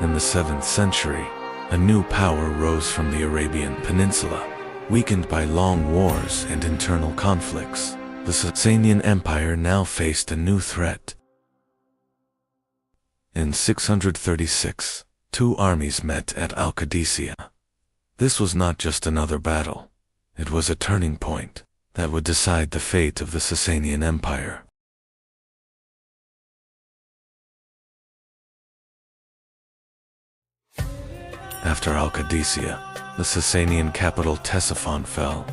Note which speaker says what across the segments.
Speaker 1: In the 7th century, a new power rose from the Arabian Peninsula. Weakened by long wars and internal conflicts, the Sasanian Empire now faced a new threat. In 636, two armies met at Al-Qadisiyah. This was not just another battle. It was a turning point that would decide the fate of the Sasanian Empire. After Al-Qadisiyah, the Sasanian capital Ctesiphon fell.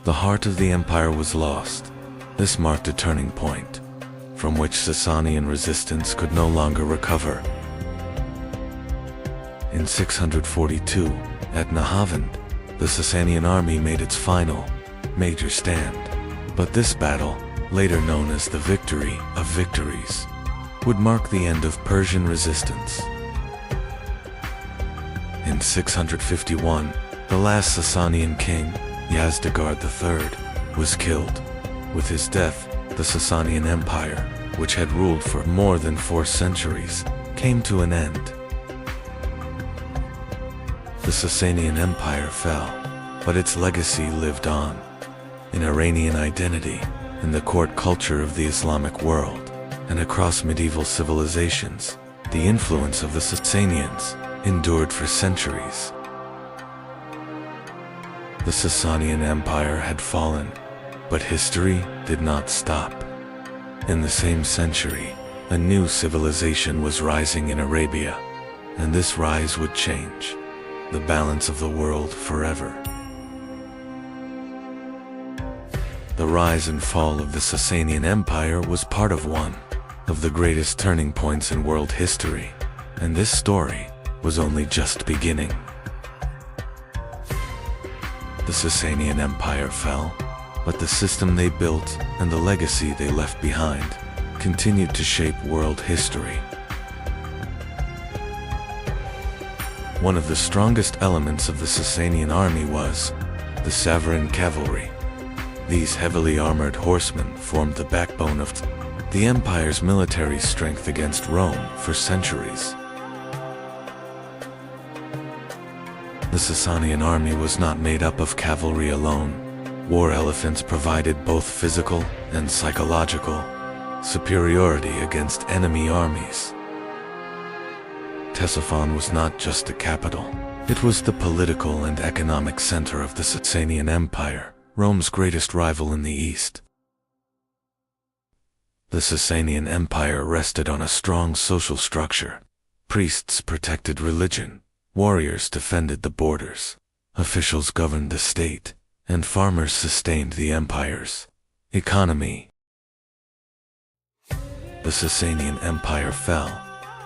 Speaker 1: The heart of the empire was lost. This marked a turning point, from which Sasanian resistance could no longer recover. In 642, at Nahavand, the Sasanian army made its final, major stand. But this battle, later known as the Victory of Victories, would mark the end of Persian resistance. In 651, the last Sasanian king, Yazdegerd III, was killed. With his death, the Sasanian Empire, which had ruled for more than 4 centuries, came to an end. The Sasanian Empire fell, but its legacy lived on. In Iranian identity, in the court culture of the Islamic world, and across medieval civilizations, the influence of the Sasanians endured for centuries. The Sasanian Empire had fallen, but history did not stop. In the same century, a new civilization was rising in Arabia, and this rise would change the balance of the world forever. The rise and fall of the Sasanian Empire was part of one of the greatest turning points in world history, and this story was only just beginning. The Sasanian Empire fell, but the system they built and the legacy they left behind continued to shape world history. One of the strongest elements of the Sasanian army was the Safavid cavalry. These heavily armored horsemen formed the backbone of the empire's military strength against Rome for centuries. The Sasanian army was not made up of cavalry alone. War elephants provided both physical and psychological superiority against enemy armies. Ctesiphon was not just the capital. It was the political and economic center of the Sasanian Empire, Rome's greatest rival in the East. The Sasanian Empire rested on a strong social structure. Priests protected religion, warriors defended the borders, officials governed the state, and farmers sustained the empire's economy. The Sasanian Empire fell,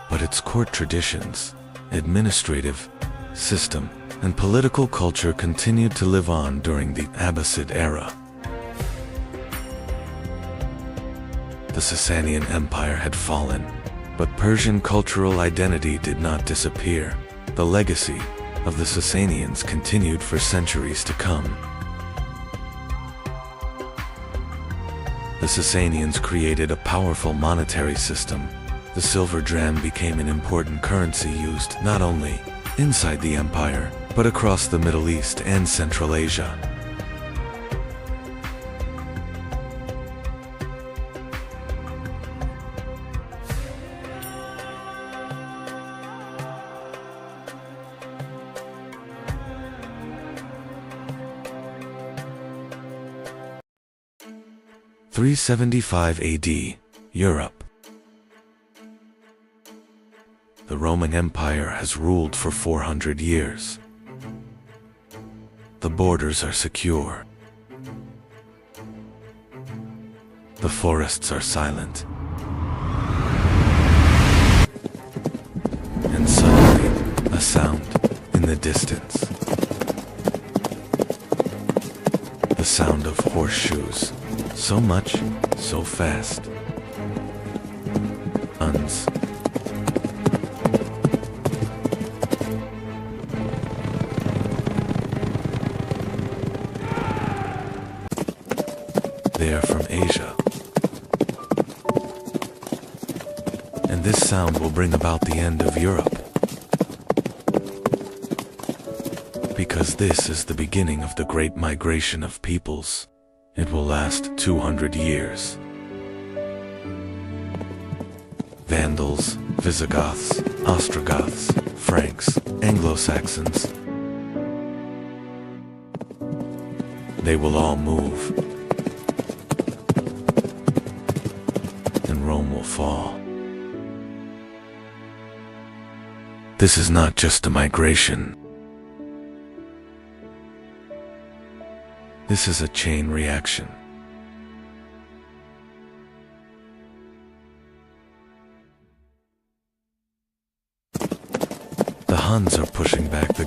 Speaker 1: but its court traditions, administrative system, and political culture continued to live on during the Abbasid era. The Sasanian Empire had fallen, but Persian cultural identity did not disappear. The legacy of the Sasanians continued for centuries to come. The Sasanians created a powerful monetary system. The silver dram became an important currency used not only inside the empire, but across the Middle East and Central Asia. In 375 AD, Europe. The Roman Empire has ruled for 400 years. The borders are secure. The forests are silent. And suddenly, a sound in the distance. The sound of horseshoes. So much, so fast. Uns. They are from Asia. And this sound will bring about the end of Europe. because this is the beginning of the Great Migration of Peoples. It will last 200 years. Vandals, Visigoths, Ostrogoths, Franks, Anglo-Saxons. They will all move, and Rome will fall. This is not just a migration. This is a chain reaction. The Huns are pushing back the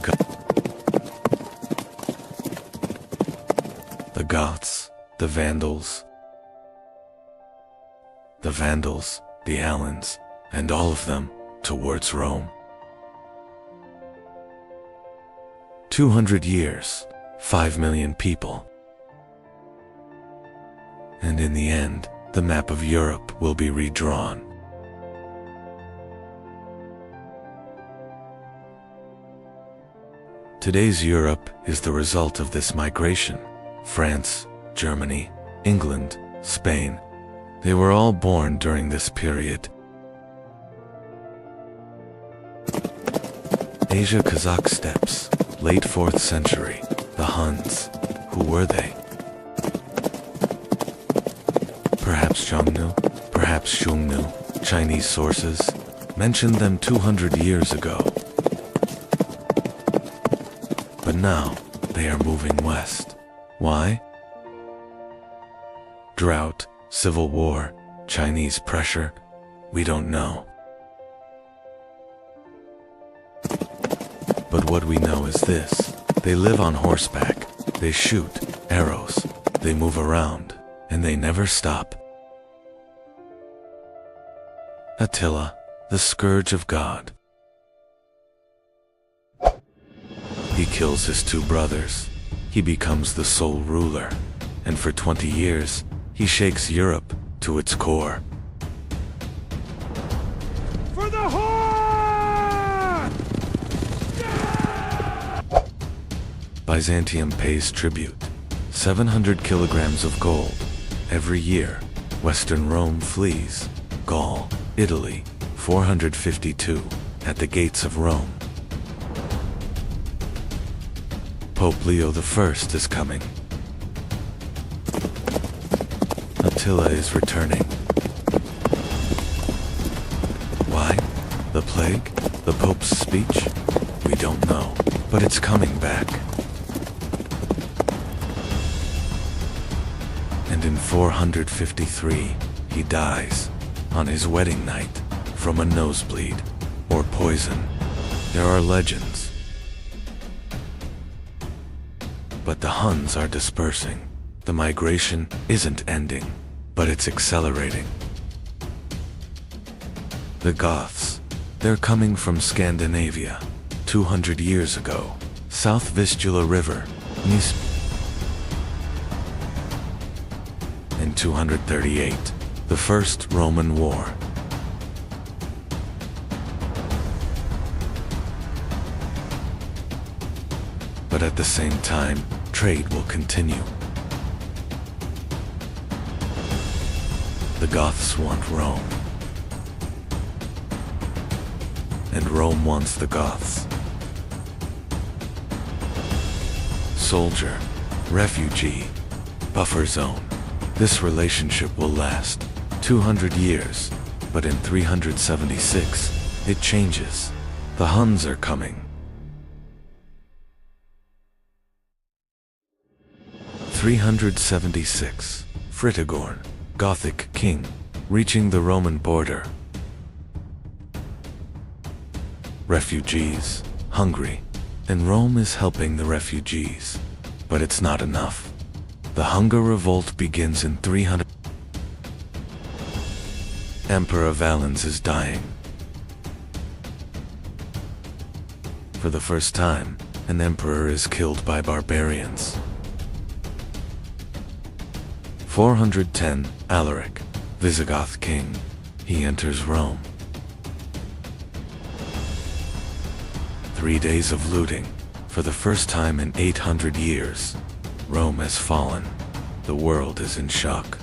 Speaker 1: Goths, the Vandals, the Alans, and all of them towards Rome. 200 years, 5 million people. And in the end, the map of Europe will be redrawn. Today's Europe is the result of this migration. France, Germany, England, Spain, they were all born during this period. Asia Kazakh steppes, late 4th century, the Huns. Who were they? Perhaps Xiongnu, perhaps Xiongnu. Chinese sources mentioned them 200 years ago. But now, they are moving west. Why? Drought, civil war, Chinese pressure, we don't know. But what we know is this: they live on horseback, they shoot arrows, they move around, and they never stop. Attila, the scourge of God. He kills his 2 brothers. He becomes the sole ruler, and for 20 years, he shakes Europe to its core.
Speaker 2: For the horn!
Speaker 1: Byzantium pays tribute, 700 kilograms of gold. Every year, Western Rome flees. Gaul, Italy, 452, at the gates of Rome. Pope Leo I is coming. Attila is returning. Why? The plague? The Pope's speech? We don't know, but it's coming back. And in 453, he dies, on his wedding night, from a nosebleed, or poison. There are legends. But the Huns are dispersing. The migration isn't ending, but it's accelerating. The Goths, they're coming from Scandinavia, 200 years ago, South Vistula River, Nice. In 238, the First Roman War. But at the same time, trade will continue. The Goths want Rome. And Rome wants the Goths. Soldier, refugee, buffer zone. This relationship will last 200 years, but in 376, it changes. The Huns are coming. 376, Fritigorn, Gothic king, reaching the Roman border. Refugees, hungry, and Rome is helping the refugees. But it's not enough. The hunger revolt begins in 300. Emperor Valens is dying. For the first time, an emperor is killed by barbarians. 410, Alaric, Visigoth king. He enters Rome. 3 days of looting, For the first time in 800 years, Rome has fallen. The world is in shock.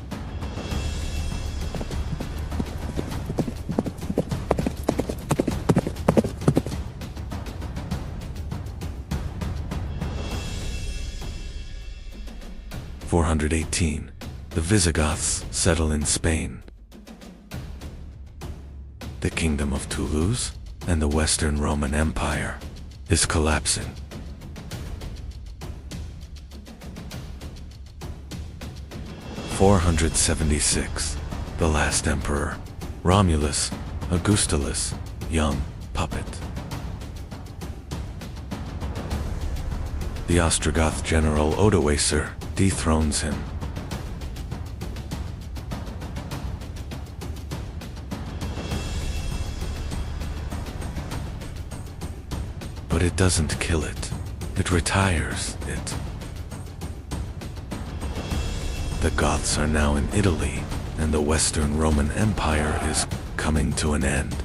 Speaker 1: (418) The Visigoths settle in Spain. The Kingdom of Toulouse and the Western Roman Empire is collapsing. (476) The last emperor, Romulus Augustulus, young puppet. The Ostrogoth general Odoacer dethrones him. But it doesn't kill it. It retires it. The Goths are now in Italy, and the Western Roman Empire is coming to an end.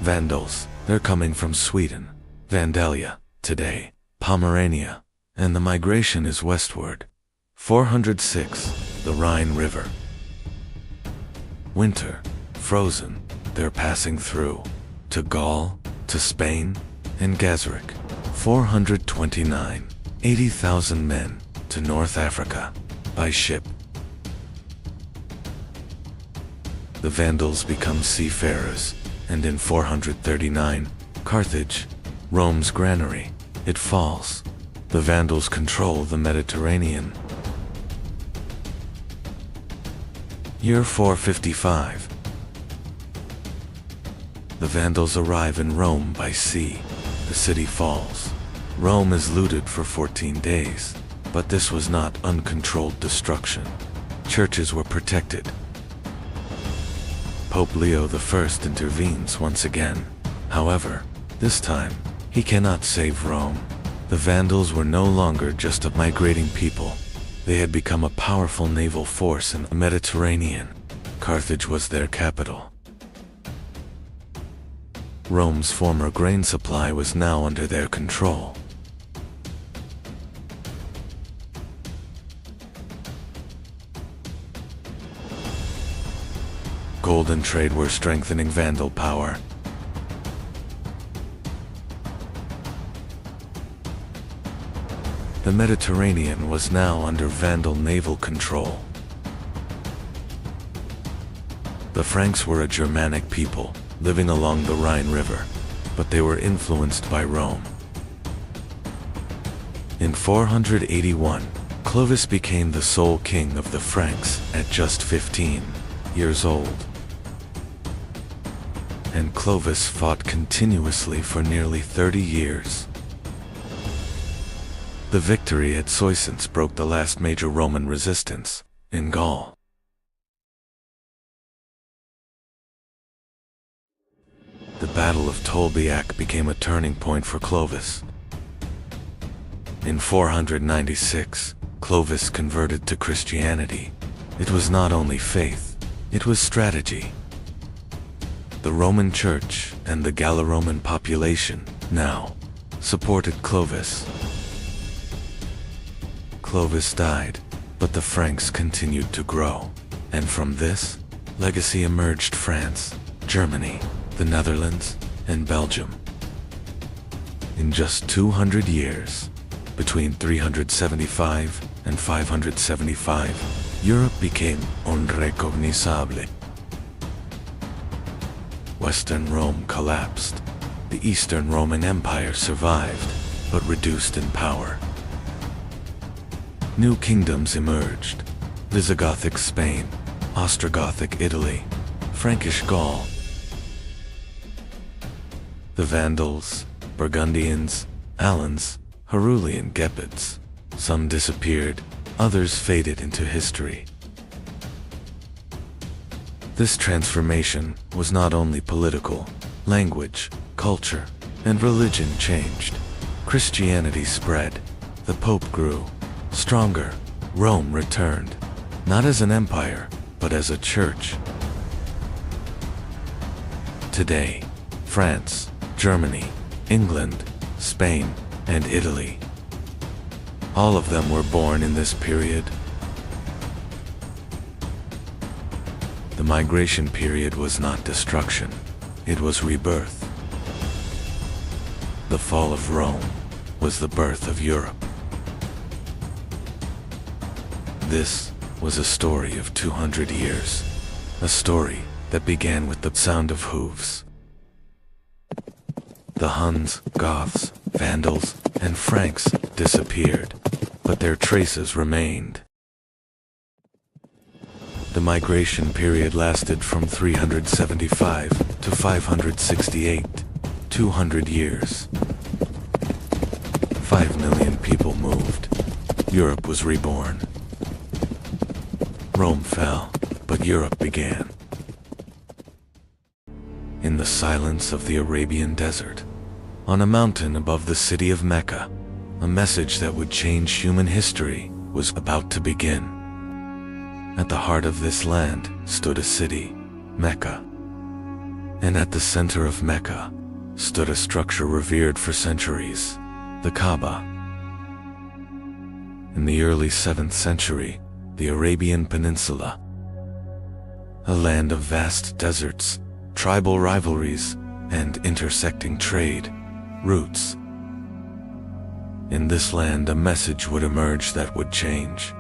Speaker 1: Vandals, they're coming from Sweden, Vandalia, today, Pomerania, and the migration is westward. 406, the Rhine River. Winter, frozen, they're passing through, to Gaul, to Spain, and Gazric. 429, 80,000 men, to North Africa, by ship. The Vandals become seafarers, and in 439, Carthage, Rome's granary, it falls. The Vandals control the Mediterranean. Year 455. The Vandals arrive in Rome by sea. The city falls. Rome is looted for 14 days, but this was not uncontrolled destruction. Churches were protected. Pope Leo I intervenes once again. However, this time, he cannot save Rome. The Vandals were no longer just a migrating people. They had become a powerful naval force in the Mediterranean. Carthage was their capital. Rome's former grain supply was now under their control. Gold and trade were strengthening Vandal power. The Mediterranean was now under Vandal naval control. The Franks were a Germanic people, living along the Rhine River, but they were influenced by Rome. In 481, Clovis became the sole king of the Franks at just 15 years old. And Clovis fought continuously for nearly 30 years. The victory at Soissons broke the last major Roman resistance in Gaul. The Battle of Tolbiac became a turning point for Clovis. In 496, Clovis converted to Christianity. It was not only faith, it was strategy. The Roman Church and the Gallo-Roman population now supported Clovis. Clovis died, but the Franks continued to grow, and from this legacy emerged France, Germany, the Netherlands, and Belgium. In just 200 years, between 375 and 575, Europe became unrecognizable. Western Rome collapsed. The Eastern Roman Empire survived, but reduced in power. New kingdoms emerged: Visigothic Spain, Ostrogothic Italy, Frankish Gaul. The Vandals, Burgundians, Alans, Herulian Gepids. Some disappeared, others faded into history. This transformation was not only political. Language, culture, and religion changed. Christianity spread. The Pope grew. Stronger, Rome returned, not as an empire, but as a church. Today, France, Germany, England, Spain, and Italy. All of them were born in this period. The migration period was not destruction, it was rebirth. The fall of Rome was the birth of Europe. This was a story of 200 years, a story that began with the sound of hooves. The Huns, Goths, Vandals, and Franks disappeared, but their traces remained. The migration period lasted from 375 to 568, 200 years. 5 million people moved. Europe was reborn. Rome fell, but Europe began. In the silence of the Arabian desert, on a mountain above the city of Mecca, a message that would change human history was about to begin. At the heart of this land stood a city, Mecca. And at the center of Mecca stood a structure revered for centuries, the Kaaba. In the early 7th century, the Arabian Peninsula, a land of vast deserts, tribal rivalries, and intersecting trade routes. In this land, a message would emerge that would change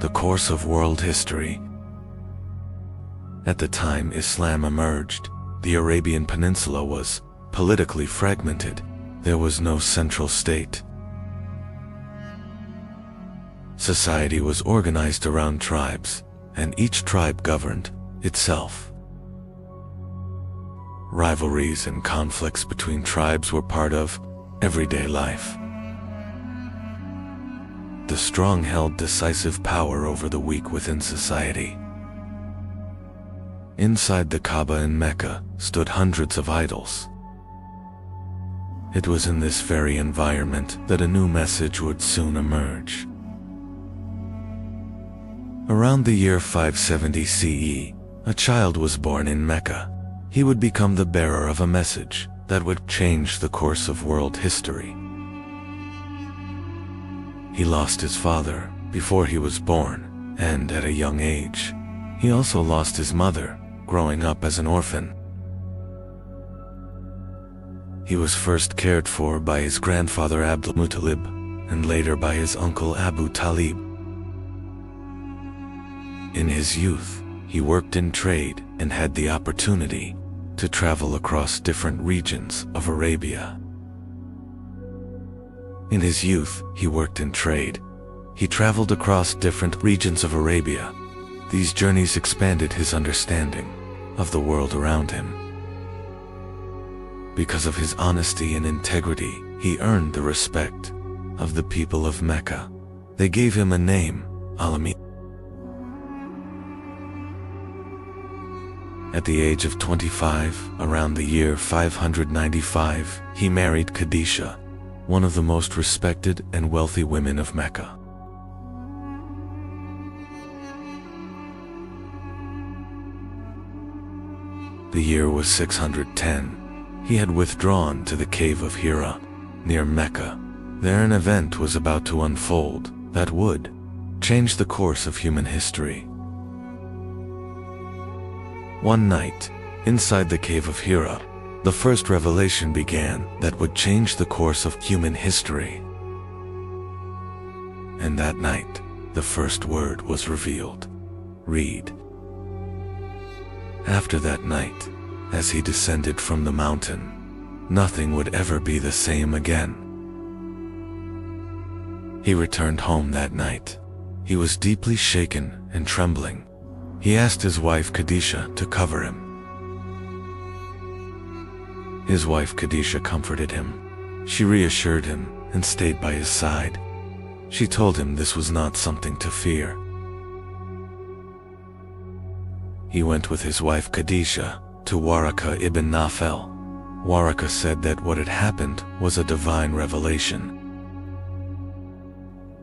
Speaker 1: the course of world history. At the time Islam emerged, the Arabian Peninsula was politically fragmented. There was no central state. Society was organized around tribes, and each tribe governed itself. Rivalries and conflicts between tribes were part of everyday life. The strong held decisive power over the weak within society. Inside the Kaaba in Mecca stood hundreds of idols. It was in this very environment that a new message would soon emerge. Around the year 570 CE, a child was born in Mecca. He would become the bearer of a message that would change the course of world history. He lost his father before he was born, and at a young age, he also lost his mother, growing up as an orphan. He was first cared for by his grandfather Abdul Muttalib, and later by his uncle Abu Talib. In his youth, he worked in trade and had the opportunity to travel across different regions of Arabia. In his youth, he worked in trade. He traveled across different regions of Arabia. These journeys expanded his understanding of the world around him. Because of his honesty and integrity, he earned the respect of the people of Mecca. They gave him a name, Al-Amin. At the age of 25, around the year 595, he married Khadijah, one of the most respected and wealthy women of Mecca. The year was 610. He had withdrawn to the cave of Hira, near Mecca. There an event was about to unfold that would change the course of human history. One night, inside the cave of Hira, the first revelation began that would change the course of human history. And that night, the first word was revealed. Read. After that night, as he descended from the mountain, nothing would ever be the same again. He returned home that night. He was deeply shaken and trembling. He asked his wife Khadijah to cover him. His wife Khadijah comforted him. She reassured him and stayed by his side. She told him this was not something to fear. He went with his wife Khadijah to Waraka ibn Nawfal. Waraka said that what had happened was a divine revelation.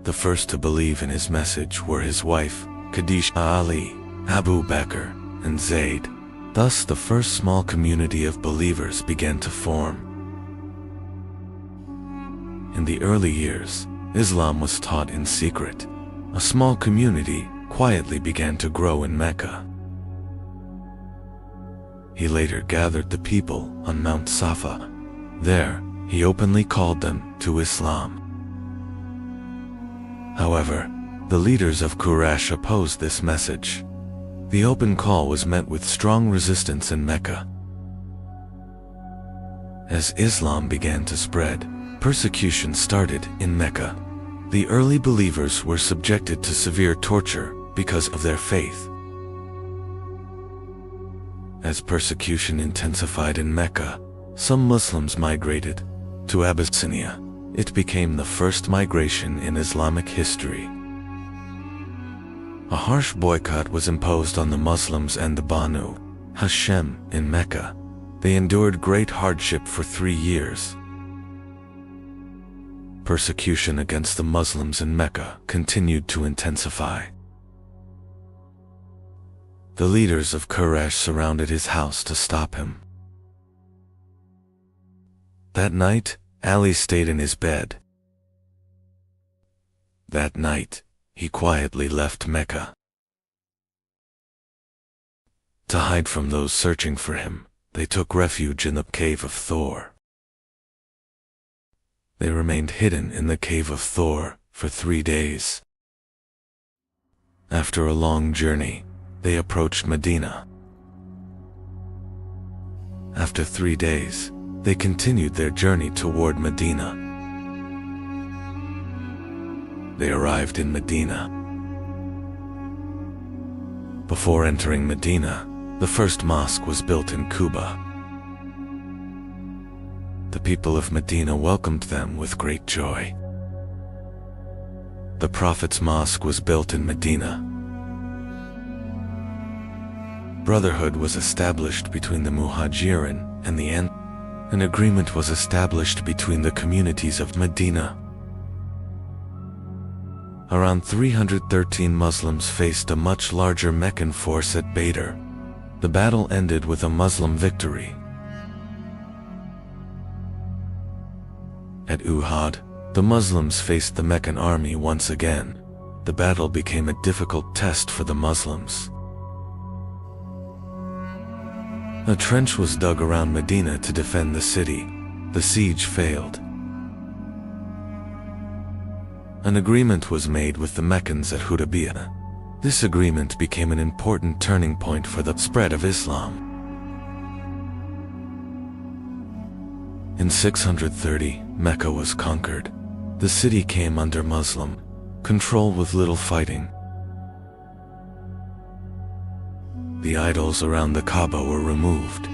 Speaker 1: The first to believe in his message were his wife, Khadijah, Ali, Abu Bakr, and Zayd. Thus, the first small community of believers began to form. In the early years, Islam was taught in secret. A small community quietly began to grow in Mecca. He later gathered the people on Mount Safa. There, he openly called them to Islam. However, the leaders of Quraysh opposed this message. The open call was met with strong resistance in Mecca. As Islam began to spread, persecution started in Mecca. The early believers were subjected to severe torture because of their faith. As persecution intensified in Mecca, some Muslims migrated to Abyssinia. It became the first migration in Islamic history. A harsh boycott was imposed on the Muslims and the Banu Hashem in Mecca. They endured great hardship for 3 years. Persecution against the Muslims in Mecca continued to intensify. The leaders of Quraysh surrounded his house to stop him. That night, Ali stayed in his bed. That night, he quietly left Mecca. To hide from those searching for him, they took refuge in the cave of Thor. They remained hidden in the cave of Thor for 3 days. After a long journey, they approached Medina. After 3 days, they continued their journey toward Medina. They arrived in Medina. Before entering Medina, the first mosque was built in Quba. The people of Medina welcomed them with great joy. The Prophet's mosque was built in Medina. Brotherhood was established between the Muhajirin and the Ansar. An agreement was established between the communities of Medina. Around 313 Muslims faced a much larger Meccan force at Badr. The battle ended with a Muslim victory. At Uhud, the Muslims faced the Meccan army once again. The battle became a difficult test for the Muslims. A trench was dug around Medina to defend the city. The siege failed. An agreement was made with the Meccans at Hudaybiyah. This agreement became an important turning point for the spread of Islam. In 630, Mecca was conquered. The city came under Muslim control with little fighting. The idols around the Kaaba were removed.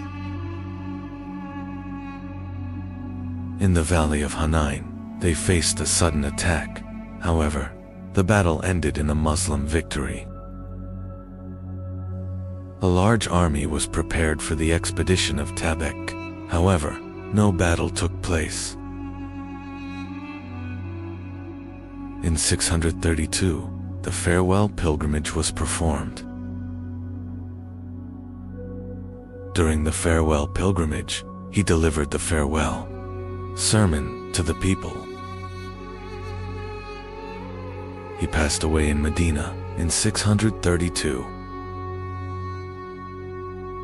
Speaker 1: In the valley of Hunain, they faced a sudden attack. However, the battle ended in a Muslim victory. A large army was prepared for the expedition of Tabuk. However, no battle took place. In 632, the farewell pilgrimage was performed. During the farewell pilgrimage, he delivered the farewell sermon to the people. He passed away in Medina in 632.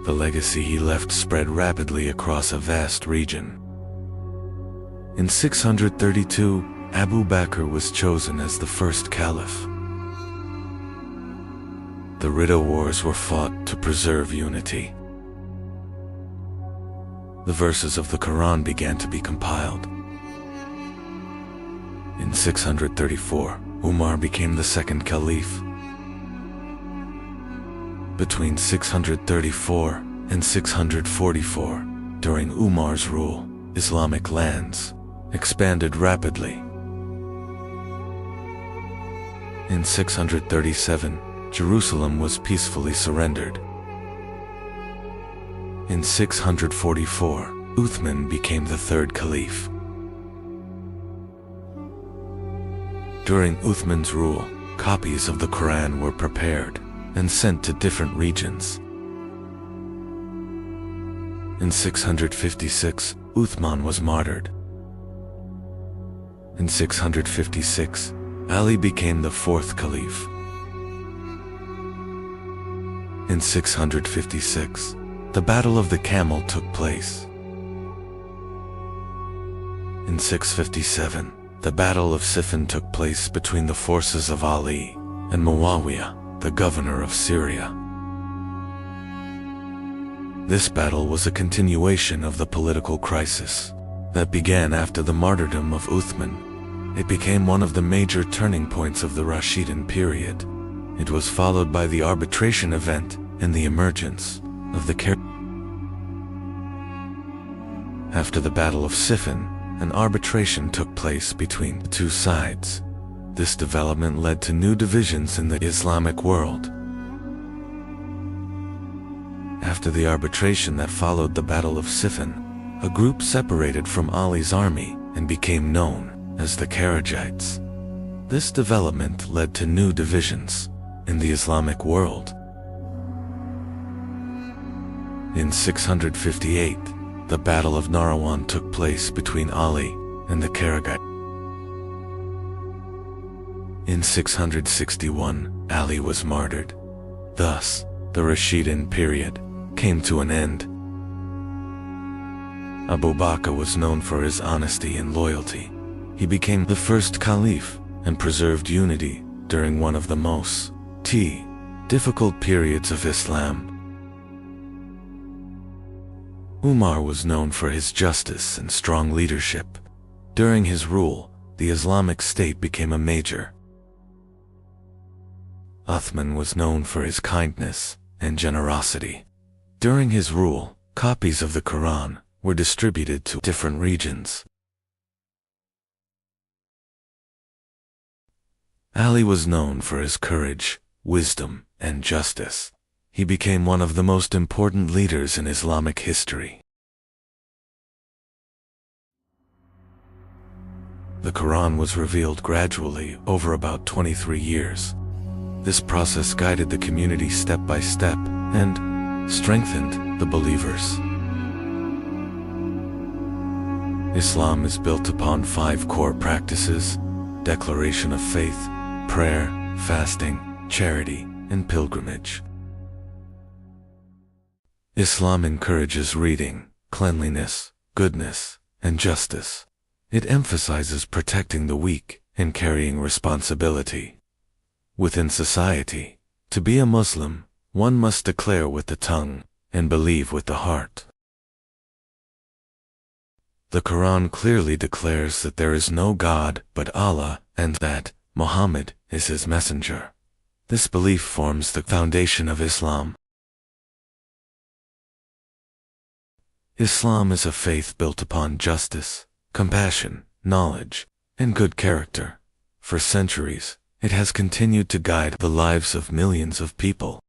Speaker 1: The legacy he left spread rapidly across a vast region. In 632, Abu Bakr was chosen as the first caliph. The Ridda Wars were fought to preserve unity. The verses of the Quran began to be compiled. In 634, Umar became the second caliph. Between 634 and 644, during Umar's rule, Islamic lands expanded rapidly. In 637, Jerusalem was peacefully surrendered. In 644, Uthman became the third caliph. During Uthman's rule, copies of the Quran were prepared and sent to different regions. In 656, Uthman was martyred. In 656, Ali became the fourth caliph. In 656, the Battle of the Camel took place. In 657, the Battle of Siffin took place between the forces of Ali and Muawiyah, the governor of Syria. This battle was a continuation of the political crisis that began after the martyrdom of Uthman. It became one of the major turning points of the Rashidun period. It was followed by the arbitration event and the emergence of the After the Battle of Siffin, an arbitration took place between the two sides. This development led to new divisions in the Islamic world. After the arbitration that followed the Battle of Siffin, a group separated from Ali's army and became known as the Kharijites. This development led to new divisions in the Islamic world. In 658, the Battle of Nahrawan took place between Ali and the Kharijites. In 661, Ali was martyred. Thus, the Rashidun period came to an end. Abu Bakr was known for his honesty and loyalty. He became the first caliph and preserved unity during one of the most difficult periods of Islam. Umar was known for his justice and strong leadership. During his rule, the Islamic State became a major. Uthman was known for his kindness and generosity. During his rule, copies of the Quran were distributed to different regions. Ali was known for his courage, wisdom, and justice. He became one of the most important leaders in Islamic history. The Quran was revealed gradually over about 23 years. This process guided the community step by step and strengthened the believers. Islam is built upon 5 core practices: declaration of faith, prayer, fasting, charity, and pilgrimage. Islam encourages reading, cleanliness, goodness, and justice. It emphasizes protecting the weak and carrying responsibility. Within society, to be a Muslim, one must declare with the tongue and believe with the heart. The Quran clearly declares that there is no God but Allah and that Muhammad is his messenger. This belief forms the foundation of Islam. Islam is a faith built upon justice, compassion, knowledge, and good character. For centuries, it has continued to guide the lives of millions of people.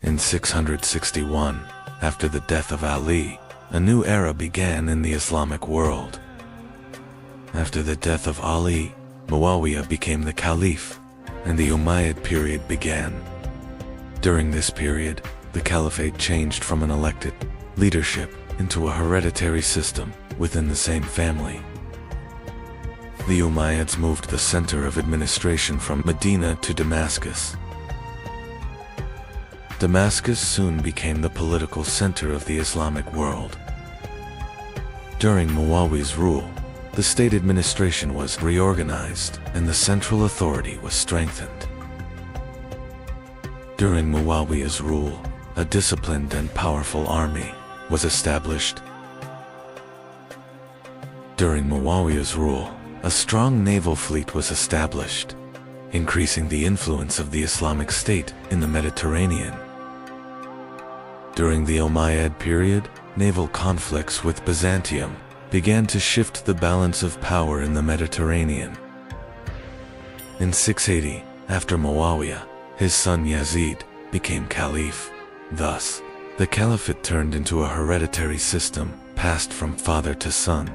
Speaker 1: In 661, after the death of Ali, a new era began in the Islamic world. After the death of Ali, Muawiyah became the caliph, and the Umayyad period began. During this period, the caliphate changed from an elected leadership into a hereditary system within the same family. The Umayyads moved the center of administration from Medina to Damascus. Damascus soon became the political center of the Islamic world. During Muawiyah's rule, the state administration was reorganized and the central authority was strengthened. During Muawiyah's rule, a disciplined and powerful army was established. During Muawiyah's rule, a strong naval fleet was established, increasing the influence of the Islamic State in the Mediterranean. During the Umayyad period, naval conflicts with Byzantium began to shift the balance of power in the Mediterranean. In 680, after Muawiyah, his son Yazid became caliph. Thus, the caliphate turned into a hereditary system passed from father to son.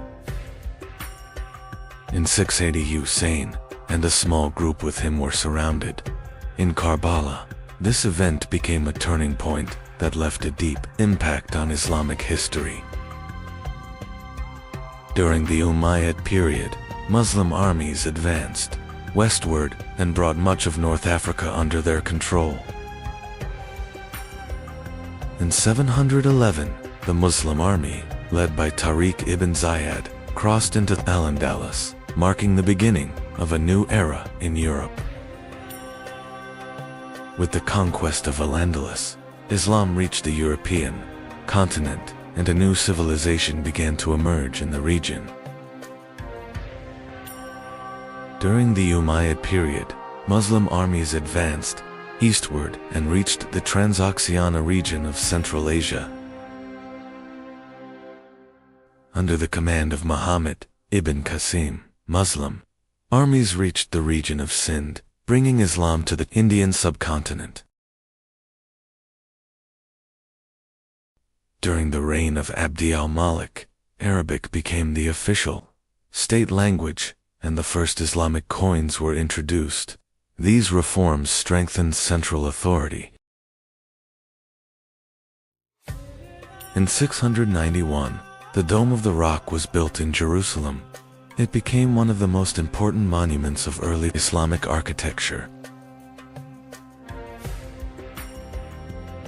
Speaker 1: In 680, Hussein and a small group with him were surrounded. In Karbala, This event became a turning point that left a deep impact on Islamic history. During the Umayyad period, Muslim armies advanced westward and brought much of North Africa under their control. In 711, the Muslim army, led by Tariq ibn Ziyad, crossed into Al-Andalus, marking the beginning of a new era in Europe. With the conquest of Al-Andalus, Islam reached the European continent, and a new civilization began to emerge in the region. During the Umayyad period, Muslim armies advanced eastward and reached the Transoxiana region of Central Asia. Under the command of Muhammad ibn Qasim, Muslim armies reached the region of Sind, bringing Islam to the Indian subcontinent. During the reign of Abd al-Malik, Arabic became the official state language, and the first Islamic coins were introduced. These reforms strengthened central authority. In 691, the Dome of the Rock was built in Jerusalem. It became one of the most important monuments of early Islamic architecture.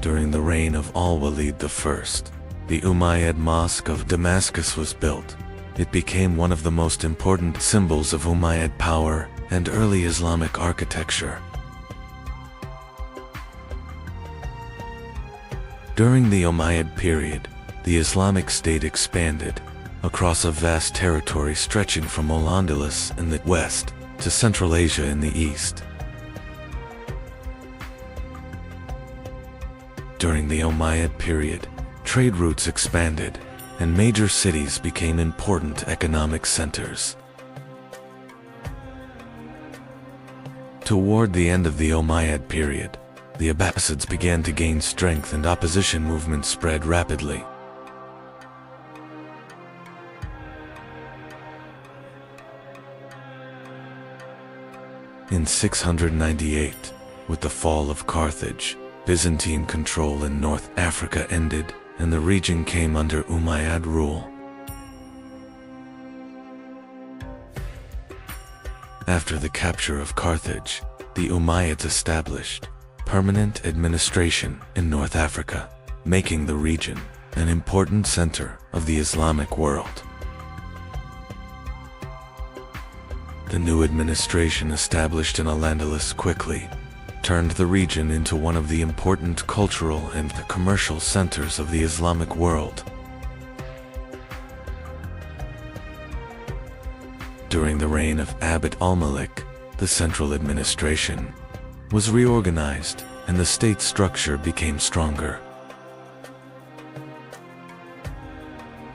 Speaker 1: During the reign of Al-Walid I, the Umayyad Mosque of Damascus was built. It became one of the most important symbols of Umayyad power and early Islamic architecture. During the Umayyad period, the Islamic State expanded across a vast territory stretching from Al-Andalus in the west to Central Asia in the east. During the Umayyad period, trade routes expanded, and major cities became important economic centers. Toward the end of the Umayyad period, the Abbasids began to gain strength and opposition movements spread rapidly. In 698, with the fall of Carthage, Byzantine control in North Africa ended, and the region came under Umayyad rule. After the capture of Carthage, the Umayyads established permanent administration in North Africa, making the region an important center of the Islamic world. The new administration established in Al-Andalus quickly turned the region into one of the important cultural and commercial centers of the Islamic world. During the reign of Abd al-Malik, the central administration was reorganized and the state structure became stronger.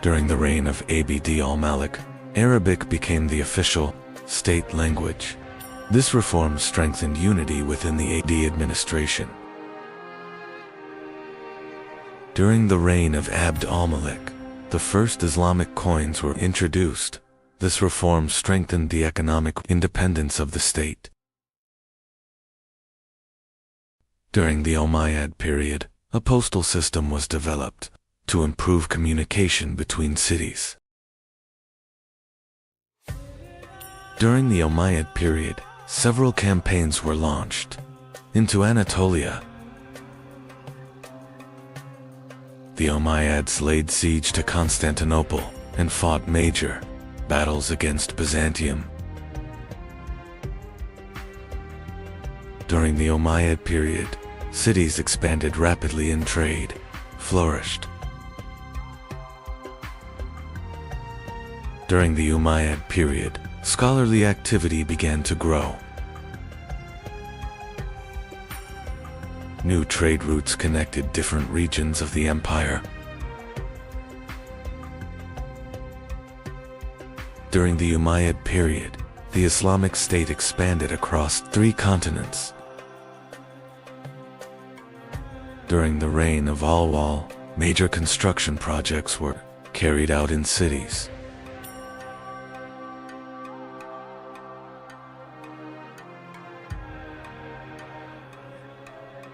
Speaker 1: During the reign of Abd al-Malik, Arabic became the official state language. This reform strengthened unity within the AD administration. During the reign of Abd al-Malik, the first Islamic coins were introduced. This reform strengthened the economic independence of the state. During the Umayyad period, a postal system was developed to improve communication between cities. During the Umayyad period, several campaigns were launched into Anatolia. The Umayyads laid siege to Constantinople and fought major battles against Byzantium. During the Umayyad period, cities expanded rapidly and trade flourished. During the Umayyad period, scholarly activity began to grow. New trade routes connected different regions of the empire. During the Umayyad period, the Islamic State expanded across 3 continents. During the reign of Al-Wal, major construction projects were carried out in cities.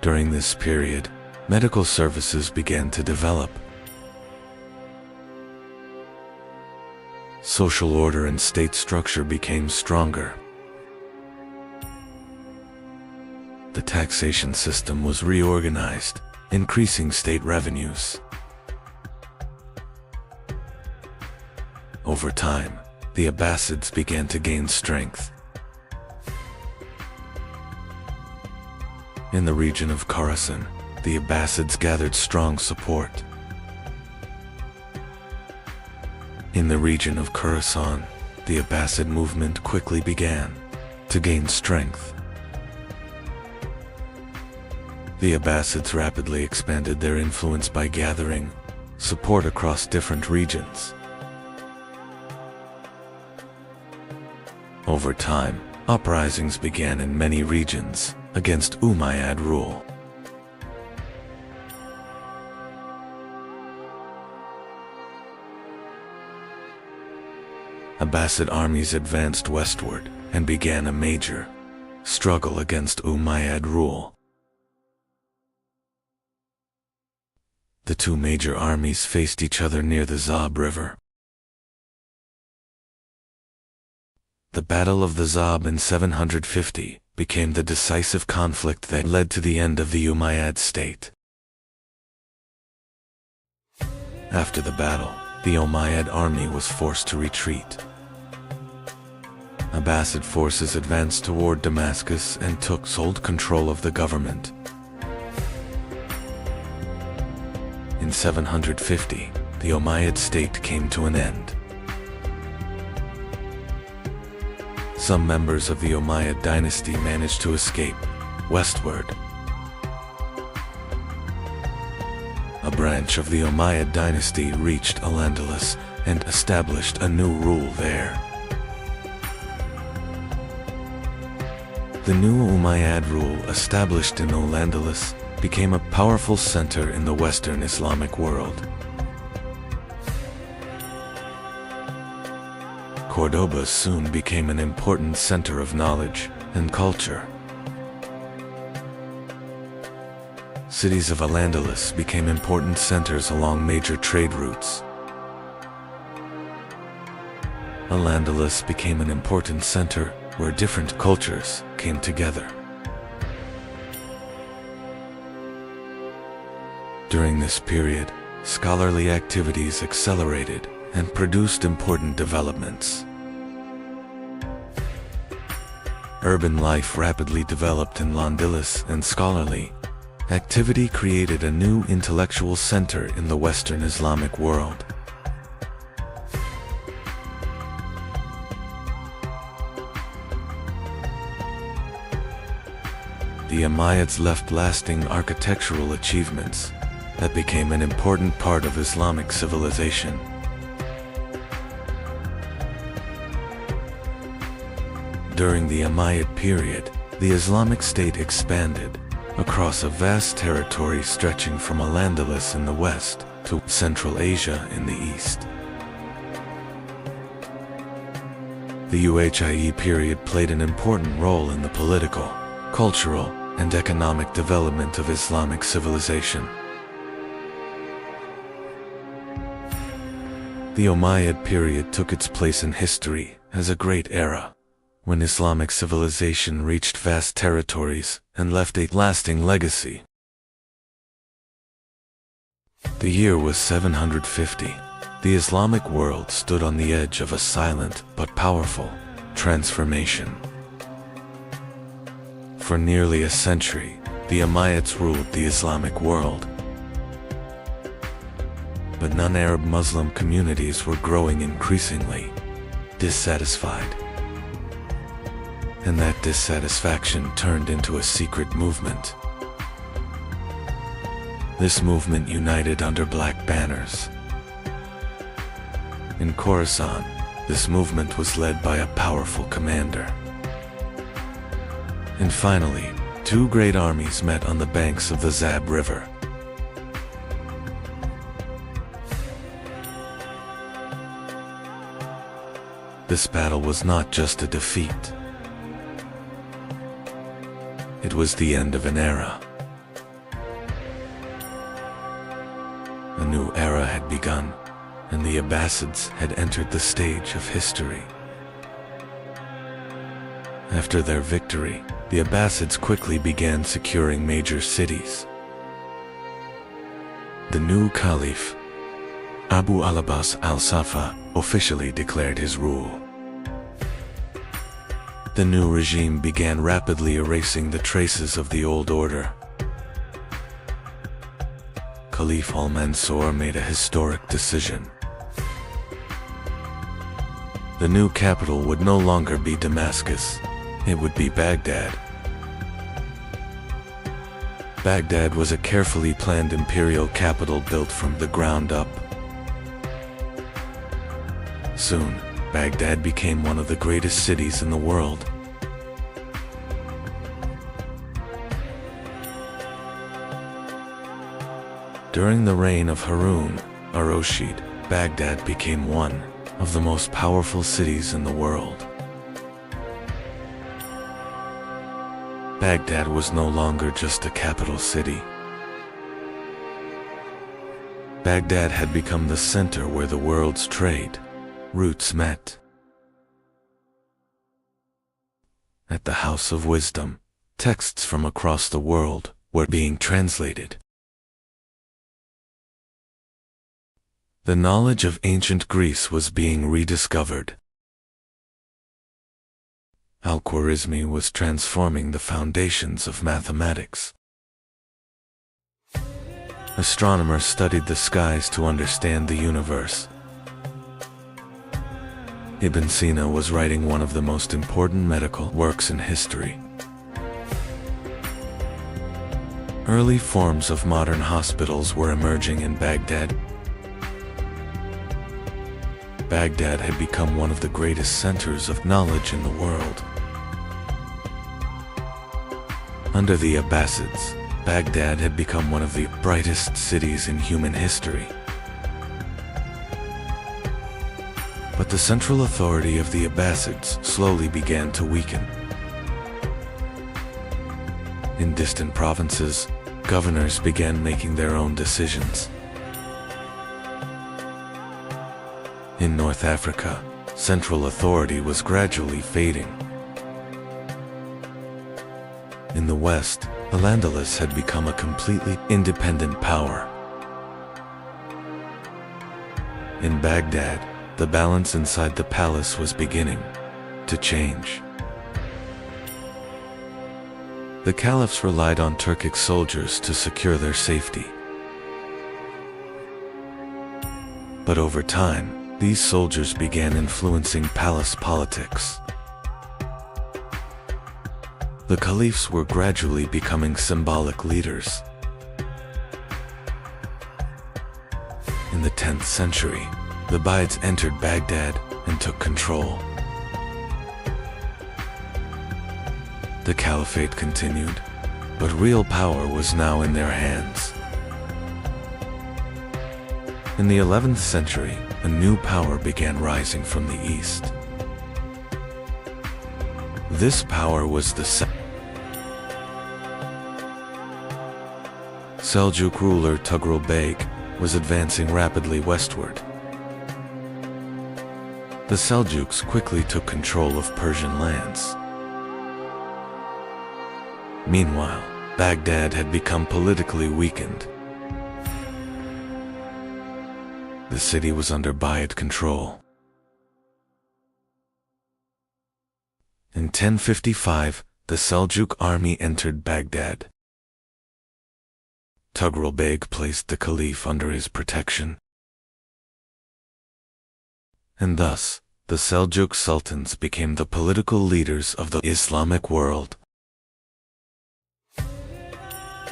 Speaker 1: During this period, medical services began to develop. Social order and state structure became stronger. The taxation system was reorganized, increasing state revenues. Over time, the Abbasids began to gain strength. In the region of Khorasan, the Abbasids gathered strong support. In the region of Khorasan, the Abbasid movement quickly began to gain strength. The Abbasids rapidly expanded their influence by gathering support across different regions. Over time, uprisings began in many regions against Umayyad rule. Abbasid armies advanced westward and began a major struggle against Umayyad rule. The two major armies faced each other near the Zab River. The Battle of the Zab in 750 became the decisive conflict that led to the end of the Umayyad state. After the battle, the Umayyad army was forced to retreat. Abbasid forces advanced toward Damascus and took sole control of the government. In 750, the Umayyad state came to an end. Some members of the Umayyad dynasty managed to escape westward. A branch of the Umayyad dynasty reached Al-Andalus and established a new rule there. The new Umayyad rule established in Al-Andalus became a powerful center in the Western Islamic world. Cordoba soon became an important center of knowledge and culture. Cities of Al-Andalus became important centers along major trade routes. Al-Andalus became an important center where different cultures came together. During this period, scholarly activities accelerated and produced important developments. Urban life rapidly developed in Al-Andalus, and scholarly activity created a new intellectual center in the Western Islamic world. The Umayyads left lasting architectural achievements that became an important part of Islamic civilization. During the Umayyad period, the Islamic State expanded across a vast territory stretching from Al-Andalus in the west to Central Asia in the east. The Uayyid period played an important role in the political, cultural, and economic development of Islamic civilization. The Umayyad period took its place in history as a great era, when Islamic civilization reached vast territories and left a lasting legacy. The year was 750. The Islamic world stood on the edge of a silent but powerful transformation. For nearly a century, the Umayyads ruled the Islamic world. But non-Arab Muslim communities were growing increasingly dissatisfied. And that dissatisfaction turned into a secret movement. This movement united under black banners. In Khorasan, this movement was led by a powerful commander. And finally, two great armies met on the banks of the Zab River. This battle was not just a defeat. It was the end of an era. A new era had begun, and the Abbasids had entered the stage of history. After their victory, the Abbasids quickly began securing major cities. The new Caliph, Abu al-Abbas al-Safa, officially declared his rule. The new regime began rapidly erasing the traces of the old order. Caliph al-Mansur made a historic decision. The new capital would no longer be Damascus, it would be Baghdad. Baghdad was a carefully planned imperial capital built from the ground up. Soon, Baghdad became one of the greatest cities in the world. During the reign of Harun ar-Rashid, Baghdad became one of the most powerful cities in the world. Baghdad was no longer just a capital city. Baghdad had become the center where the world's trade routes met. At the House of Wisdom, texts from across the world were being translated. The knowledge of ancient Greece was being rediscovered. Al-Khwarizmi was transforming the foundations of mathematics. Astronomers studied the skies to understand the universe. Ibn Sina was writing one of the most important medical works in history. Early forms of modern hospitals were emerging in Baghdad. Baghdad had become one of the greatest centers of knowledge in the world. Under the Abbasids, Baghdad had become one of the brightest cities in human history. But the central authority of the Abbasids slowly began to weaken. In distant provinces, governors began making their own decisions. In North Africa, central authority was gradually fading. In the West, Al-Andalus had become a completely independent power. In Baghdad, the balance inside the palace was beginning to change. The caliphs relied on Turkic soldiers to secure their safety. But over time, these soldiers began influencing palace politics. The caliphs were gradually becoming symbolic leaders. In the 10th century, the Abbasids entered Baghdad and took control. The caliphate continued, but real power was now in their hands. In the 11th century, a new power began rising from the east. This power was the Seljuk ruler Tughril Beg was advancing rapidly westward. The Seljuks quickly took control of Persian lands. Meanwhile, Baghdad had become politically weakened. The city was under Abbasid control. In 1055, the Seljuk army entered Baghdad. Tughril Beg placed the caliph under his protection. And thus, the Seljuk sultans became the political leaders of the Islamic world.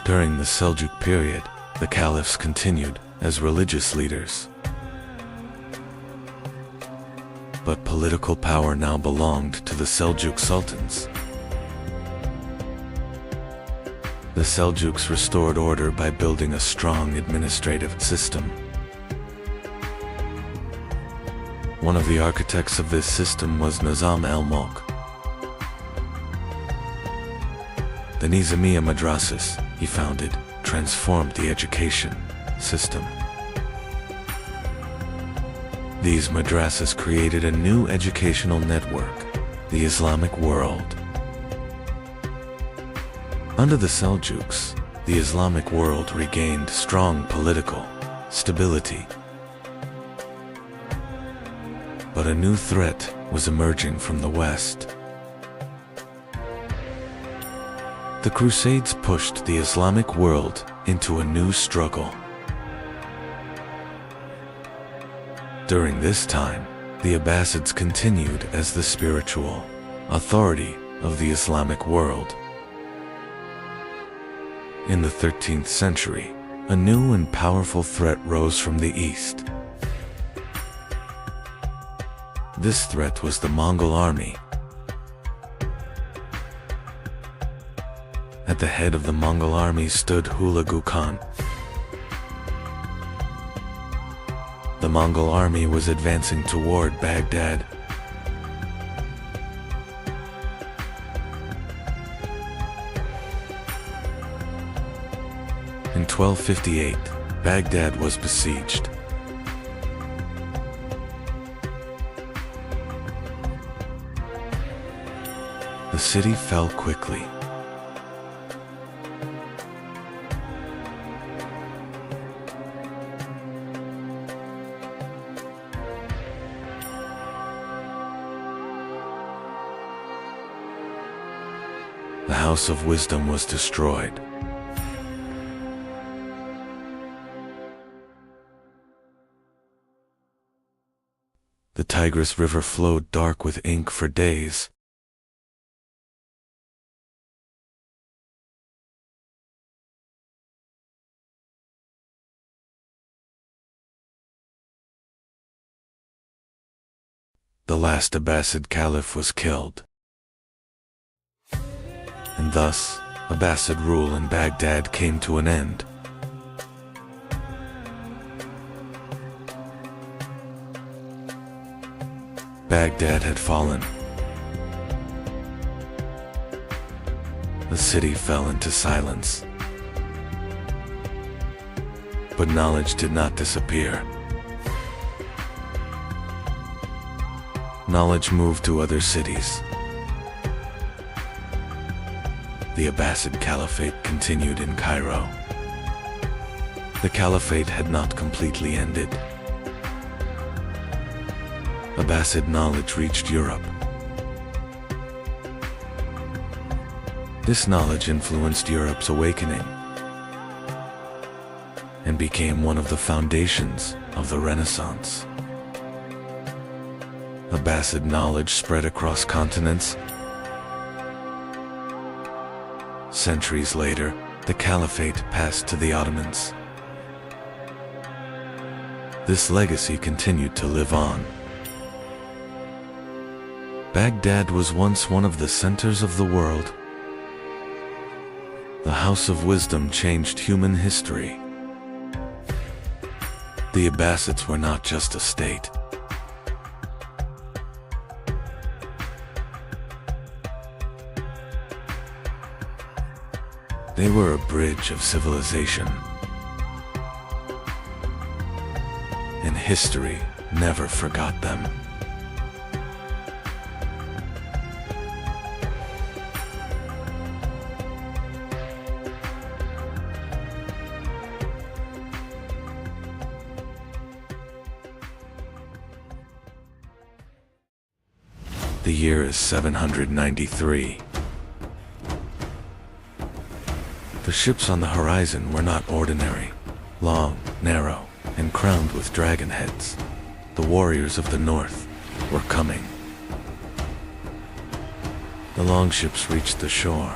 Speaker 1: During the Seljuk period, the caliphs continued as religious leaders. But political power now belonged to the Seljuk sultans. The Seljuks restored order by building a strong administrative system. One of the architects of this system was Nizam al-Mulk. The Nizamiya madrasas he founded transformed the education system. These madrasas created a new educational network, the Islamic world. Under the Seljuks, the Islamic world regained strong political stability. But a new threat was emerging from the west. The Crusades pushed the Islamic world into a new struggle. During this time, the Abbasids continued as the spiritual authority of the Islamic world. In the 13th century, a new and powerful threat rose from the east. This threat was the Mongol army. At the head of the Mongol army stood Hulagu Khan. The Mongol army was advancing toward Baghdad. In 1258, Baghdad was besieged. The city fell quickly. The House of Wisdom was destroyed. The Tigris River flowed dark with ink for days. The last Abbasid caliph was killed. And thus, Abbasid rule in Baghdad came to an end. Baghdad had fallen. The city fell into silence. But knowledge did not disappear. Knowledge moved to other cities. The Abbasid Caliphate continued in Cairo. The Caliphate had not completely ended. Abbasid knowledge reached Europe. This knowledge influenced Europe's awakening and became one of the foundations of the Renaissance. Abbasid knowledge spread across continents. Centuries later, the Caliphate passed to the Ottomans. This legacy continued to live on. Baghdad was once one of the centers of the world. The House of Wisdom changed human history. The Abbasids were not just a state. They were a bridge of civilization. And history never forgot them. The year is 793. The ships on the horizon were not ordinary. Long, narrow, and crowned with dragon heads. The warriors of the north were coming. The longships reached the shore.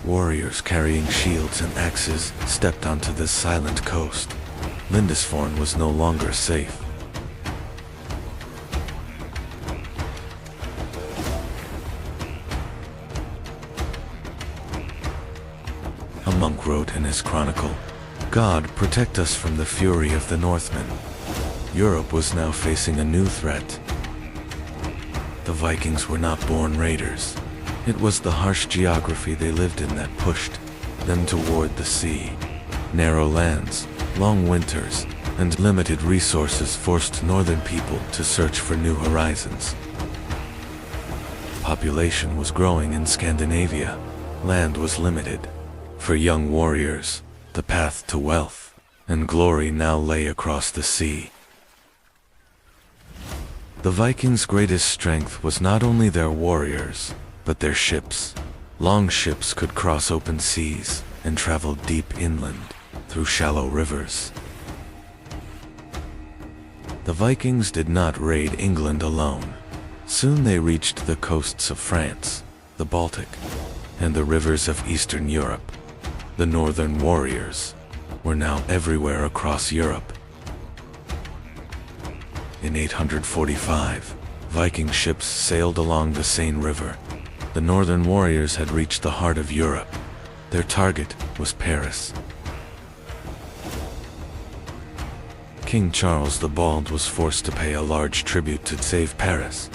Speaker 1: Warriors carrying shields and axes stepped onto this silent coast. Lindisfarne was no longer safe. A monk wrote in his chronicle, "God protect us from the fury of the Northmen." Europe was now facing a new threat. The Vikings were not born raiders. It was the harsh geography they lived in that pushed them toward the sea. Narrow lands, long winters, and limited resources forced northern people to search for new horizons. Population was growing in Scandinavia. Land was limited. For young warriors, the path to wealth and glory now lay across the sea. The Vikings' greatest strength was not only their warriors, but their ships. Long ships could cross open seas and travel deep inland through shallow rivers. The Vikings did not raid England alone. Soon they reached the coasts of France, the Baltic, and the rivers of Eastern Europe. The northern warriors were now everywhere across Europe. In 845, Viking ships sailed along the Seine River. The northern warriors had reached the heart of Europe. Their target was Paris. King Charles the Bald was forced to pay a large tribute to save Paris.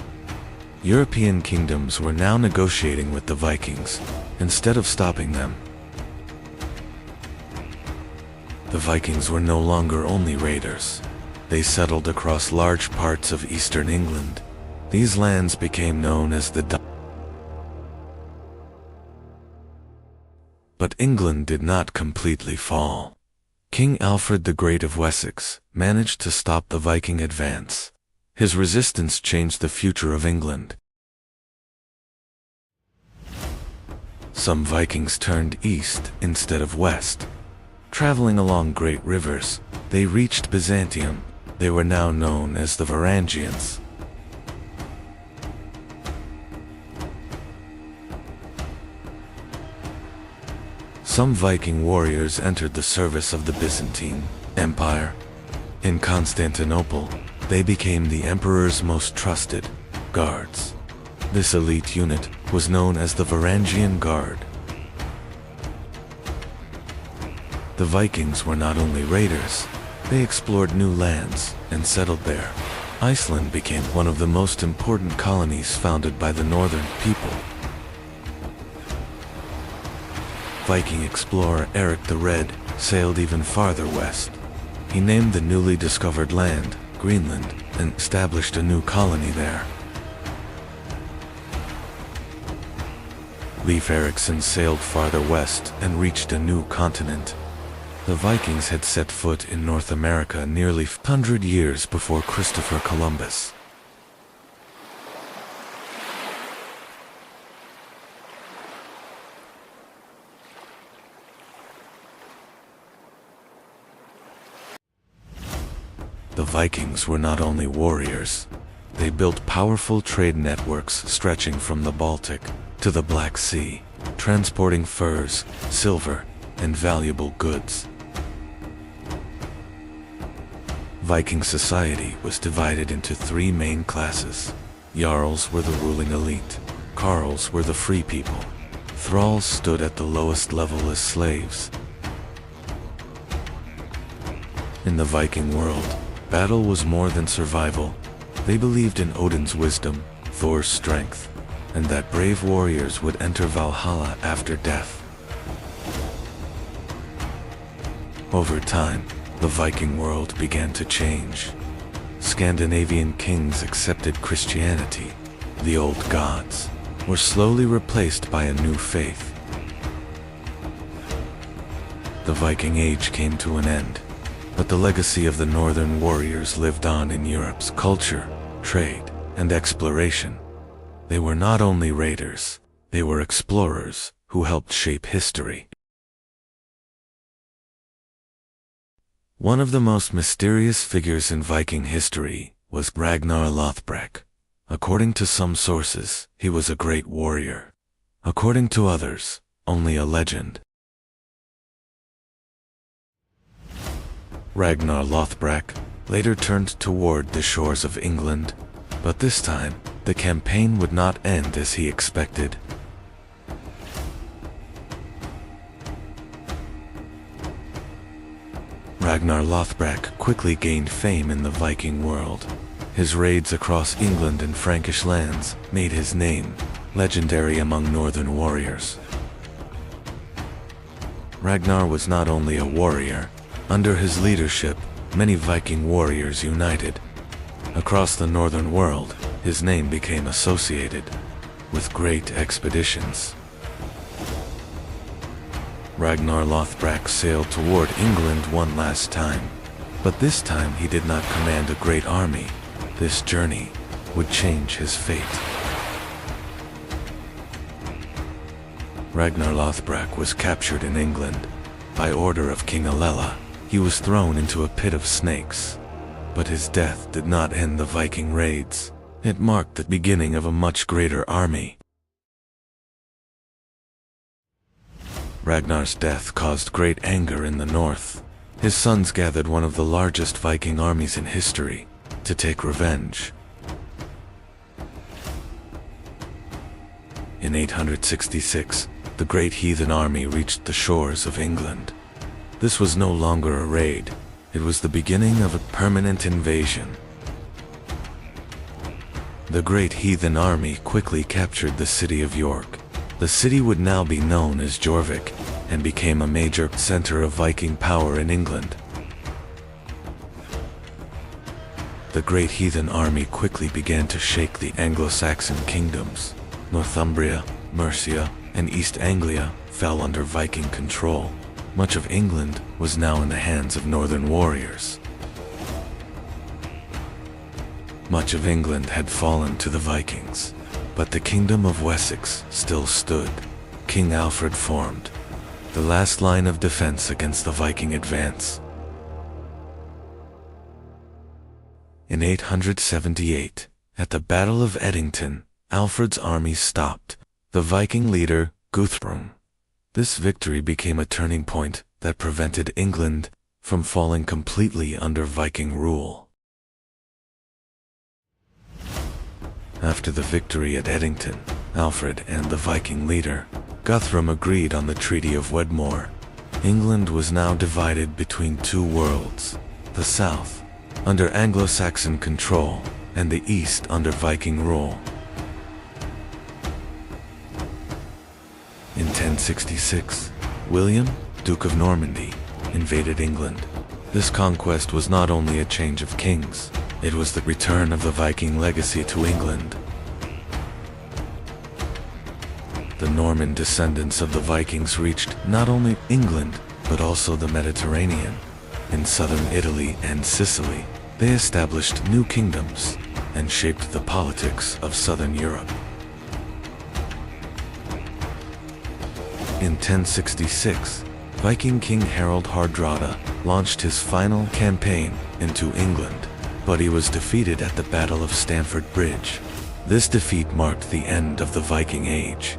Speaker 1: European kingdoms were now negotiating with the Vikings, instead of stopping them. The Vikings were no longer only raiders. They settled across large parts of eastern England. These lands became known as the But England did not completely fall. King Alfred the Great of Wessex managed to stop the Viking advance. His resistance changed the future of England. Some Vikings turned east instead of west. Traveling along great rivers, they reached Byzantium. They were now known as the Varangians. Some Viking warriors entered the service of the Byzantine Empire. In Constantinople, they became the emperor's most trusted guards. This elite unit was known as the Varangian Guard. The Vikings were not only raiders, they explored new lands and settled there. Iceland became one of the most important colonies founded by the northern people. Viking explorer Eric the Red sailed even farther west. He named the newly discovered land Greenland and established a new colony there. Leif Erikson sailed farther west and reached a new continent. The Vikings had set foot in North America nearly 100 years before Christopher Columbus. The Vikings were not only warriors. They built powerful trade networks stretching from the Baltic to the Black Sea, transporting furs, silver, and valuable goods. Viking society was divided into three main classes. Jarls were the ruling elite. Carls were the free people. Thralls stood at the lowest level as slaves. In the Viking world, battle was more than survival. They believed in Odin's wisdom, Thor's strength, and that brave warriors would enter Valhalla after death. Over time, the Viking world began to change. Scandinavian kings accepted Christianity. The old gods were slowly replaced by a new faith. The Viking Age came to an end. But the legacy of the northern warriors lived on in Europe's culture, trade, and exploration. They were not only raiders, they were explorers who helped shape history. One of the most mysterious figures in Viking history was Ragnar Lothbrok. According to some sources, he was a great warrior. According to others, only a legend. Ragnar Lothbrok later turned toward the shores of England, but this time, the campaign would not end as he expected. Ragnar Lothbrok quickly gained fame in the Viking world. His raids across England and Frankish lands made his name legendary among northern warriors. Ragnar was not only a warrior. Under his leadership, many Viking warriors united. Across the northern world, his name became associated with great expeditions. Ragnar Lothbrok sailed toward England one last time, but this time he did not command a great army. This journey would change his fate. Ragnar Lothbrok was captured in England. By order of King Alela, he was thrown into a pit of snakes. But his death did not end the Viking raids. It marked the beginning of a much greater army. Ragnar's death caused great anger in the north. His sons gathered one of the largest Viking armies in history to take revenge. In 866, the great heathen army reached the shores of England. This was no longer a raid. It was the beginning of a permanent invasion. The great heathen army quickly captured the city of York. The city would now be known as Jorvik and became a major center of Viking power in England. The great heathen army quickly began to shake the Anglo-Saxon kingdoms. Northumbria, Mercia, and East Anglia fell under Viking control. Much of England was now in the hands of northern warriors. Much of England had fallen to the Vikings, but the kingdom of Wessex still stood. King Alfred formed the last line of defense against the Viking advance. In 878, at the Battle of Edington, Alfred's army stopped the Viking leader, Guthrum. This victory became a turning point that prevented England from falling completely under Viking rule. After the victory at Edington, Alfred and the Viking leader, Guthrum, agreed on the Treaty of Wedmore. England was now divided between two worlds, the south, under Anglo-Saxon control, and the east under Viking rule. In 1066, William, Duke of Normandy, invaded England. This conquest was not only a change of kings, it was the return of the Viking legacy to England. The Norman descendants of the Vikings reached not only England, but also the Mediterranean. In southern Italy and Sicily, they established new kingdoms and shaped the politics of southern Europe. In 1066, Viking King Harald Hardrada launched his final campaign into England, but he was defeated at the Battle of Stamford Bridge. This defeat marked the end of the Viking Age.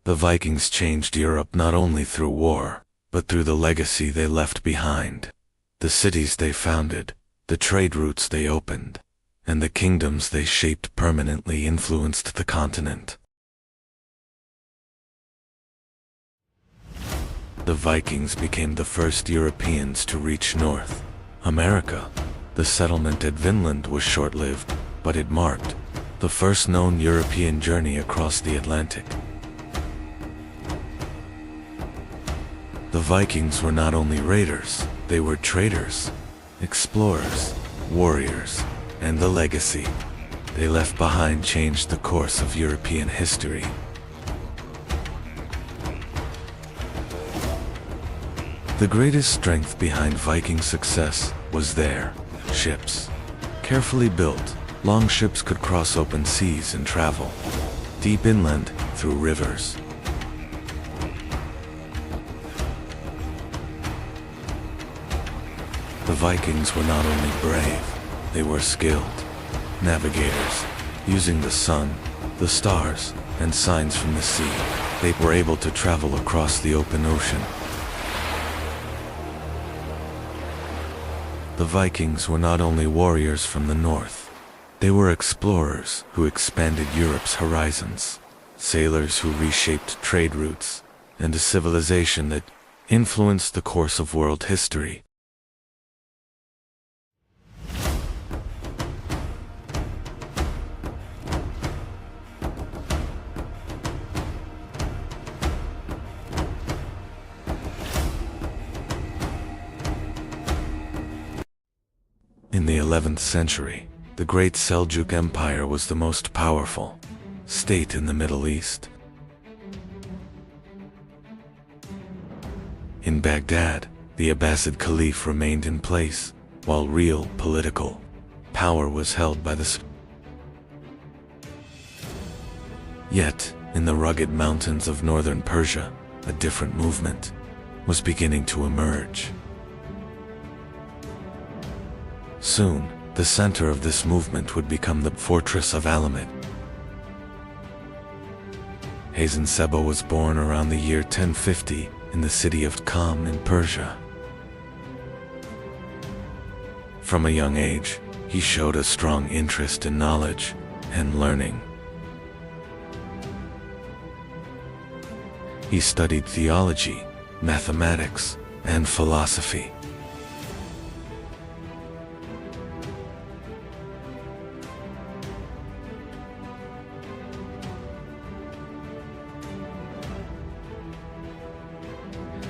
Speaker 1: The Vikings changed Europe not only through war, but through the legacy they left behind. The cities they founded, the trade routes they opened, and the kingdoms they shaped permanently influenced the continent. The Vikings became the first Europeans to reach North America. The settlement at Vinland was short-lived, but it marked the first known European journey across the Atlantic. The Vikings were not only raiders, they were traders, explorers, warriors, and the legacy they left behind changed the course of European history. The greatest strength behind Viking success was their ships. Carefully built, long ships could cross open seas and travel deep inland through rivers. The Vikings were not only brave, they were skilled navigators. Using the sun, the stars, and signs from the sea, they were able to travel across the open ocean. The Vikings were not only warriors from the north, they were explorers who expanded Europe's horizons, sailors who reshaped trade routes, and a civilization that influenced the course of world history. In the 11th century, the Great Seljuk Empire was the most powerful state in the Middle East. In Baghdad, the Abbasid Caliph remained in place, while real political power was held by the Yet, in the rugged mountains of northern Persia, a different movement was beginning to emerge. Soon, the center of this movement would become the fortress of Alamut. Hasan Seba was born around the year 1050 in the city of Qam in Persia. From a young age, he showed a strong interest in knowledge and learning. He studied theology, mathematics, and philosophy.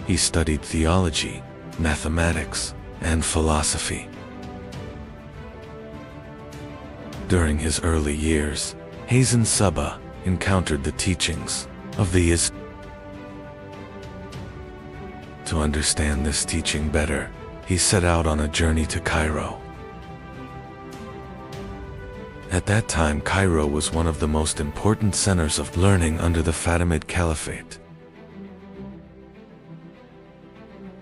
Speaker 1: He studied theology, mathematics, and philosophy. During his early years, Hasan Seba encountered the teachings of the Islam. To understand this teaching better, he set out on a journey to Cairo. At that time, Cairo was one of the most important centers of learning under the Fatimid Caliphate.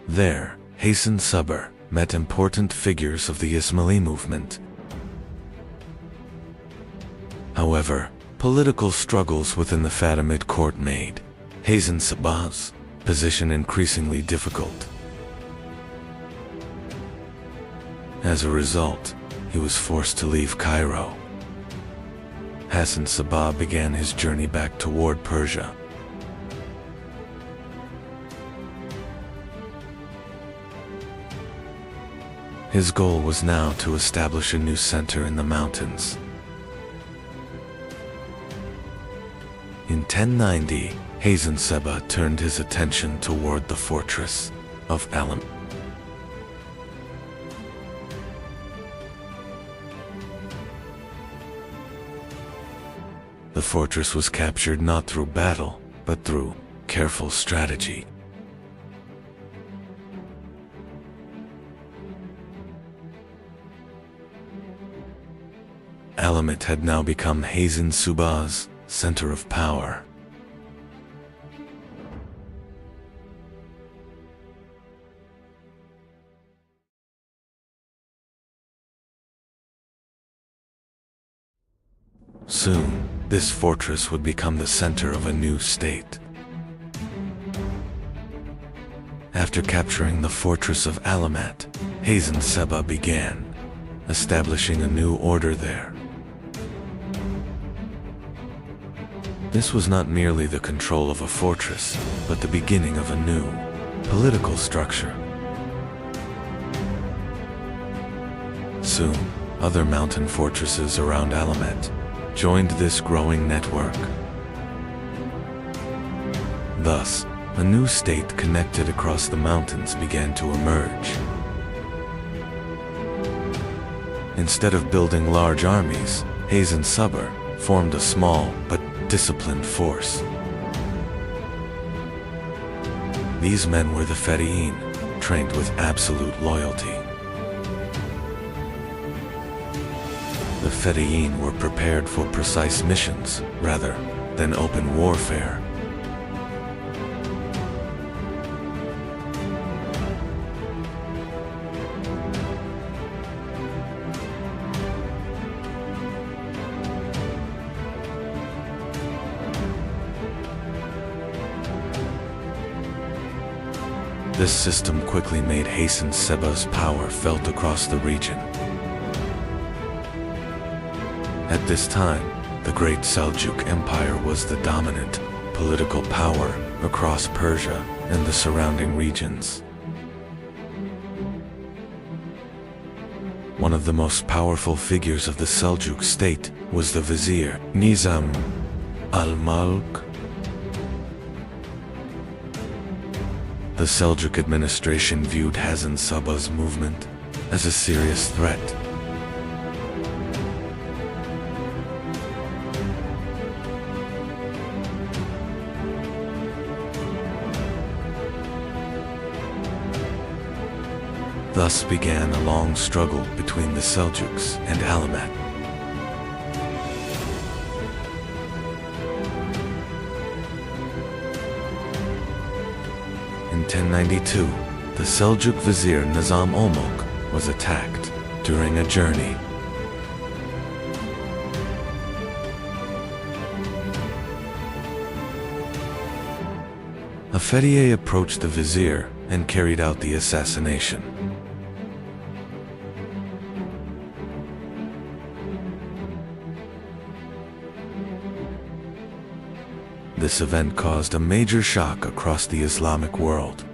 Speaker 1: There, Hasan Seba met important figures of the Ismaili movement. However, political struggles within the Fatimid court made Hasan Seba's position increasingly difficult. As a result, he was forced to leave Cairo. Hasan Seba began his journey back toward Persia. His goal was now to establish a new center in the mountains. In 1090, Hasan Seba turned his attention toward the fortress of Alamut. The fortress was captured not through battle, but through careful strategy. Alamut had now become Hasan Seba's center of power. Soon, this fortress would become the center of a new state. After capturing the fortress of Alamut, Hasan Seba began establishing a new order there. This was not merely the control of a fortress, but the beginning of a new political structure. Soon, other mountain fortresses around Alamut joined this growing network. Thus, a new state connected across the mountains began to emerge. Instead of building large armies, Hasan Seba formed a small but disciplined force. These men were the Fedayeen, trained with absolute loyalty. The Fedayeen were prepared for precise missions rather than open warfare. This system quickly made Hasan Seba's power felt across the region. At this time, the Great Seljuk Empire was the dominant political power across Persia and the surrounding regions. One of the most powerful figures of the Seljuk state was the vizier Nizam al-Mulk. The Seljuk administration viewed Hasan Seba's movement as a serious threat Thus began a long struggle between the Seljuks and Alamat. In 1092, the Seljuk vizier Nizam Olmok was attacked during a journey. A Fethiye approached the vizier and carried out the assassination. This event caused a major shock across the Islamic world.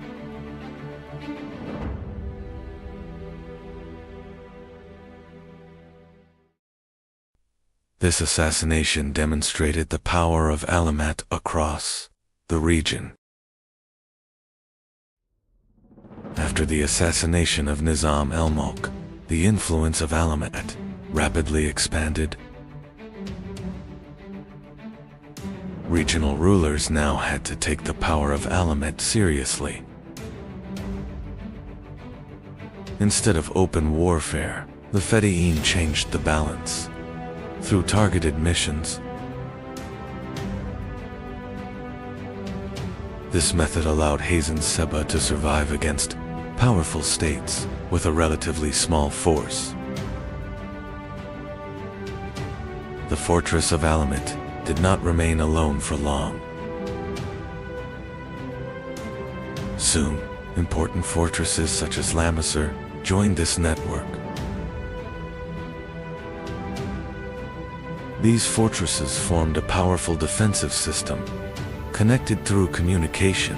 Speaker 1: This assassination demonstrated the power of Alamat across the region. After the assassination of Nizam Olmok, the influence of Alamat rapidly expanded. Regional rulers now had to take the power of Alamat seriously. Instead of open warfare, the Fethiyin changed the balance through targeted missions. This method allowed Hazen Seba to survive against powerful states with a relatively small force. The fortress of Alamat did not remain alone for long. Soon, important fortresses such as Lamassar joined this network. These fortresses formed a powerful defensive system, connected through communication.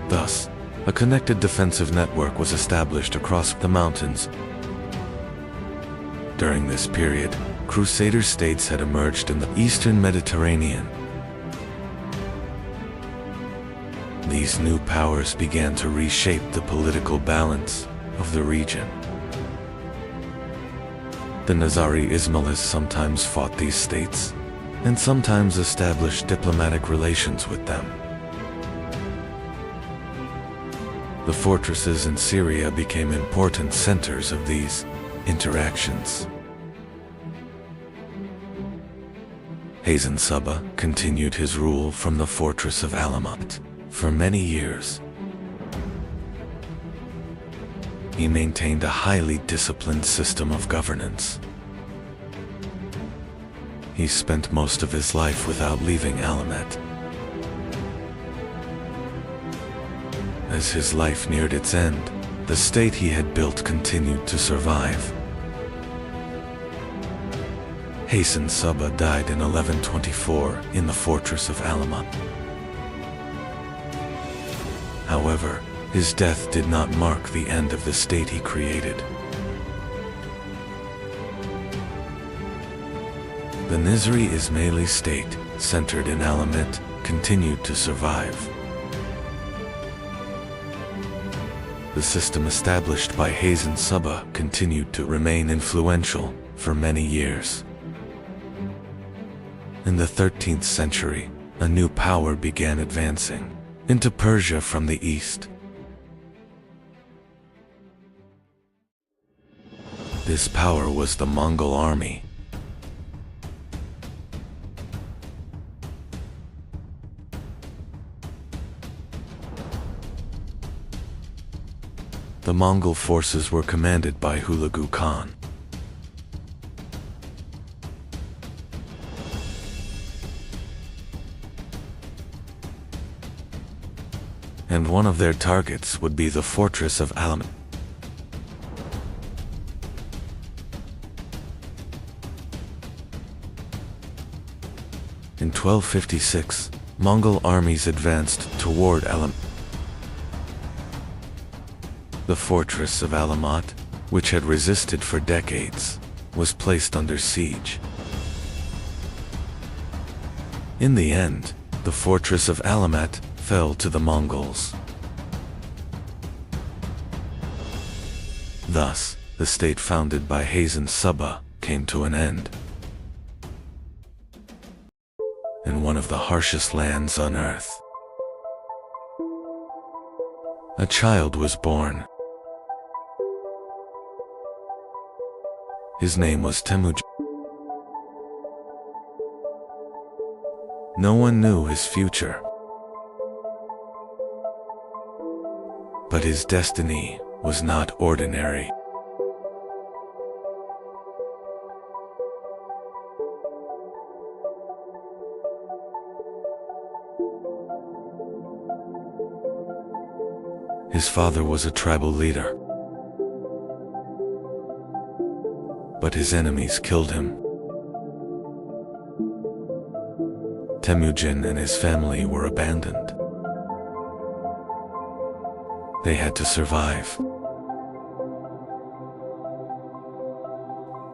Speaker 1: Thus, a connected defensive network was established across the mountains. During this period, Crusader states had emerged in the Eastern Mediterranean. These new powers began to reshape the political balance of the region. The Nizari Ismailis sometimes fought these states, and sometimes established diplomatic relations with them. The fortresses in Syria became important centers of these interactions. Hazen Saba continued his rule from the fortress of Alamat for many years. He maintained a highly disciplined system of governance. He spent most of his life without leaving Alamat. As his life neared its end, the state he had built continued to survive. Hasan Saba died in 1124 in the fortress of Alamat. However, his death did not mark the end of the state he created. The Nizri Ismaili state, centered in Alamat, continued to survive. The system established by Hasan Saba continued to remain influential for many years. In the 13th century, a new power began advancing into Persia from the east. This power was the Mongol army. The Mongol forces were commanded by Hulagu Khan. And one of their targets would be the fortress of Alamat. In 1256, Mongol armies advanced toward Alamat. The fortress of Alamat, which had resisted for decades, was placed under siege. In the end, the fortress of Alamat fell to the Mongols. Thus, the state founded by Hasan Saba came to an end. In one of the harshest lands on earth, A child was born. His name was Temujin. No one knew his future, but his destiny was not ordinary. His father was a tribal leader, but his enemies killed him. Temujin and his family were abandoned. They had to survive.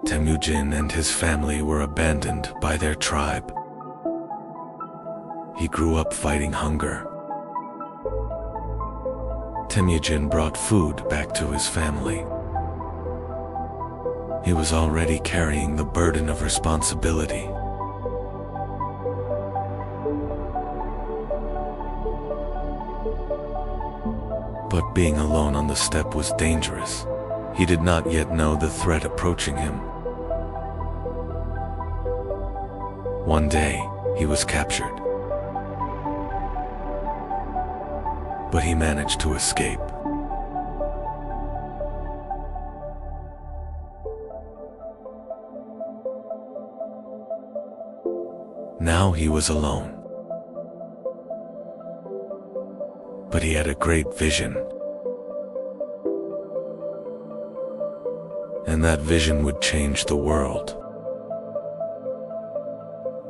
Speaker 1: Temujin and his family were abandoned by their tribe. He grew up fighting hunger. Temujin brought food back to his family. He was already carrying the burden of responsibility. But being alone on the steppe was dangerous. He did not yet know the threat approaching him. One day, he was captured. But he managed to escape. Now he was alone. But he had a great vision. And that vision would change the world.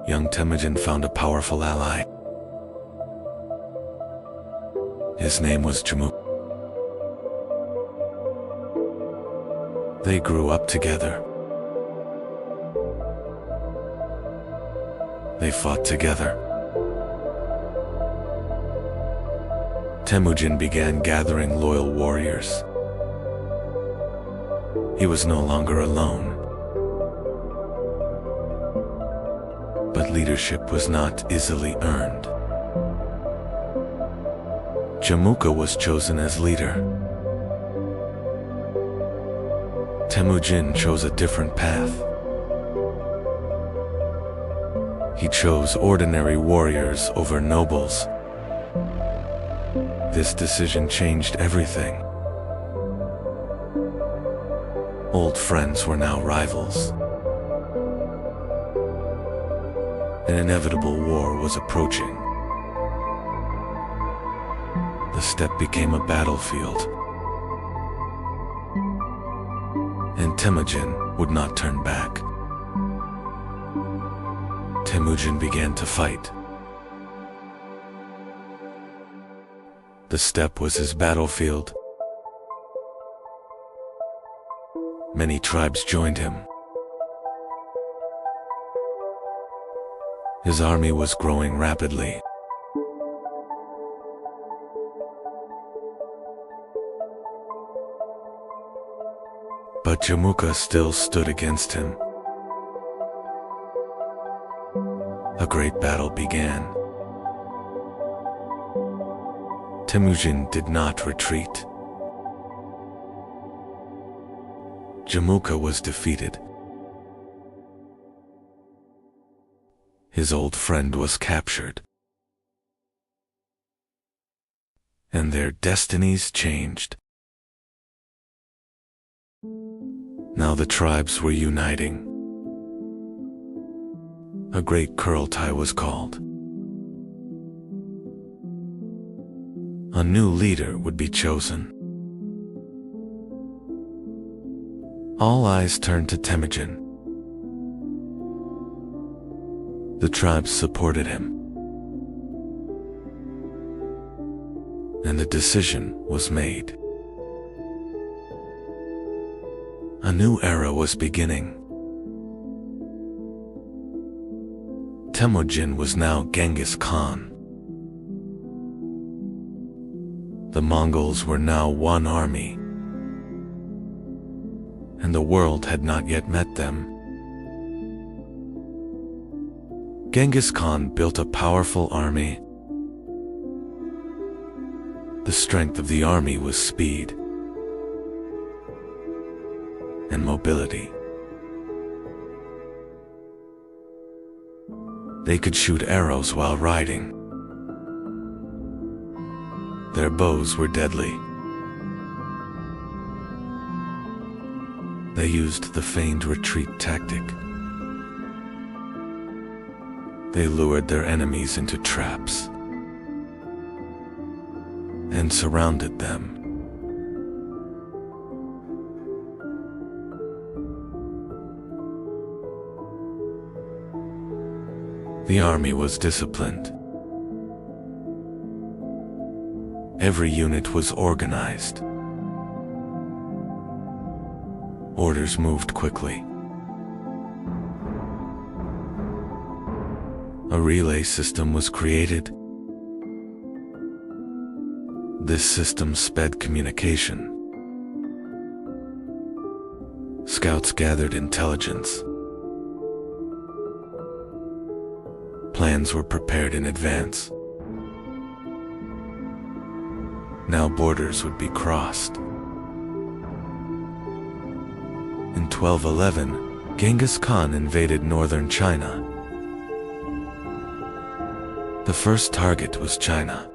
Speaker 1: Young Temujin found a powerful ally. His name was Jamuka. They grew up together. They fought together. Temujin began gathering loyal warriors. He was no longer alone. But leadership was not easily earned. Jamuka was chosen as leader. Temujin chose a different path. He chose ordinary warriors over nobles. This decision changed everything. Old friends were now rivals. An inevitable war was approaching. The steppe became a battlefield. And Temujin would not turn back. Temujin began to fight. The steppe was his battlefield. Many tribes joined him. His army was growing rapidly. But Jamuka still stood against him. A great battle began. Temujin did not retreat. Jamuka was defeated. His old friend was captured. And their destinies changed. Now the tribes were uniting. A great Kurultai was called. A new leader would be chosen. All eyes turned to Temujin. The tribes supported him. And a decision was made. A new era was beginning. Temujin was now Genghis Khan. The Mongols were now one army. And the world had not yet met them. Genghis Khan built a powerful army. The strength of the army was speed and mobility. They could shoot arrows while riding. Their bows were deadly. They used the feigned retreat tactic. They lured their enemies into traps and surrounded them. The army was disciplined. Every unit was organized. Orders moved quickly. A relay system was created. This system sped communication. Scouts gathered intelligence. Plans were prepared in advance. Now borders would be crossed. In 1211, Genghis Khan invaded northern China. The first target was China.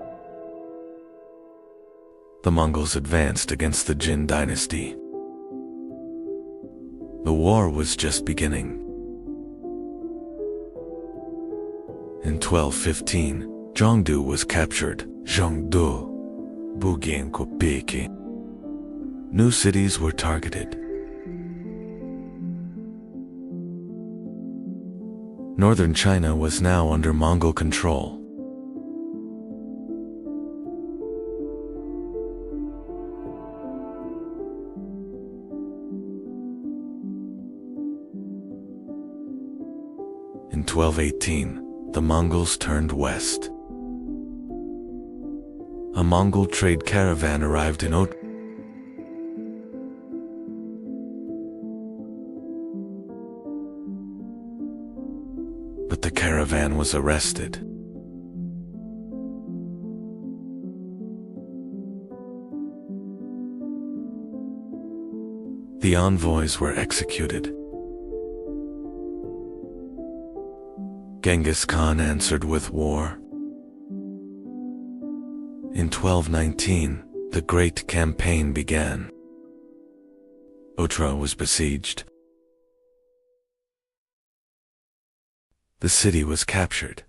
Speaker 1: The Mongols advanced against the Jin dynasty. The war was just beginning. In 1215, Zhongdu was captured. Zhongdu, Bugien Kopeki. New cities were targeted. Northern China was now under Mongol control. In 1218, the Mongols turned west. A Mongol trade caravan arrived in Ottoman. But the caravan was arrested. The envoys were executed. Genghis Khan answered with war. In 1219, the Great Campaign began. Ottoman was besieged. The city was captured.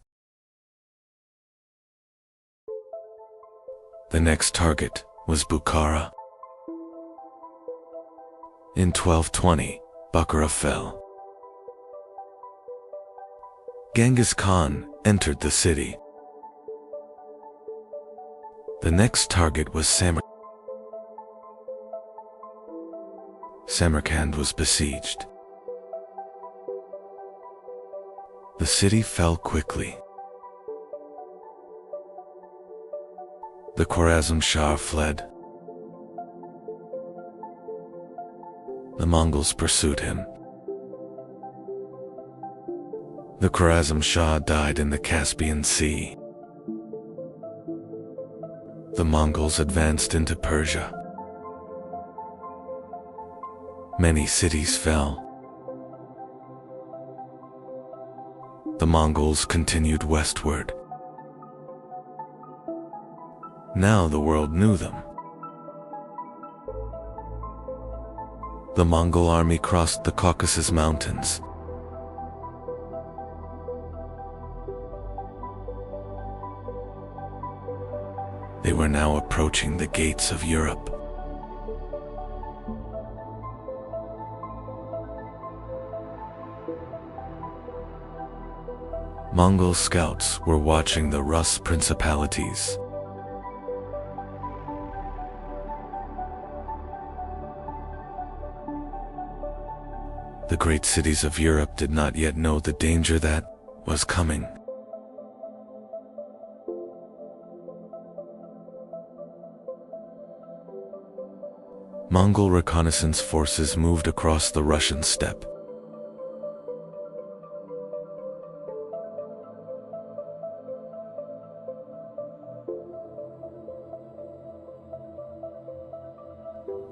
Speaker 1: The next target was Bukhara. In 1220, Bukhara fell. Genghis Khan entered the city. The next target was Samarkand was besieged. The city fell quickly. The Khwarezm Shah fled. The Mongols pursued him. The Khwarezm Shah died in the Caspian Sea. The Mongols advanced into Persia. Many cities fell. The Mongols continued westward. Now the world knew them. The Mongol army crossed the Caucasus Mountains. They were now approaching the gates of Europe. Mongol scouts were watching the Rus principalities. The great cities of Europe did not yet know the danger that was coming. Mongol reconnaissance forces moved across the Russian steppe.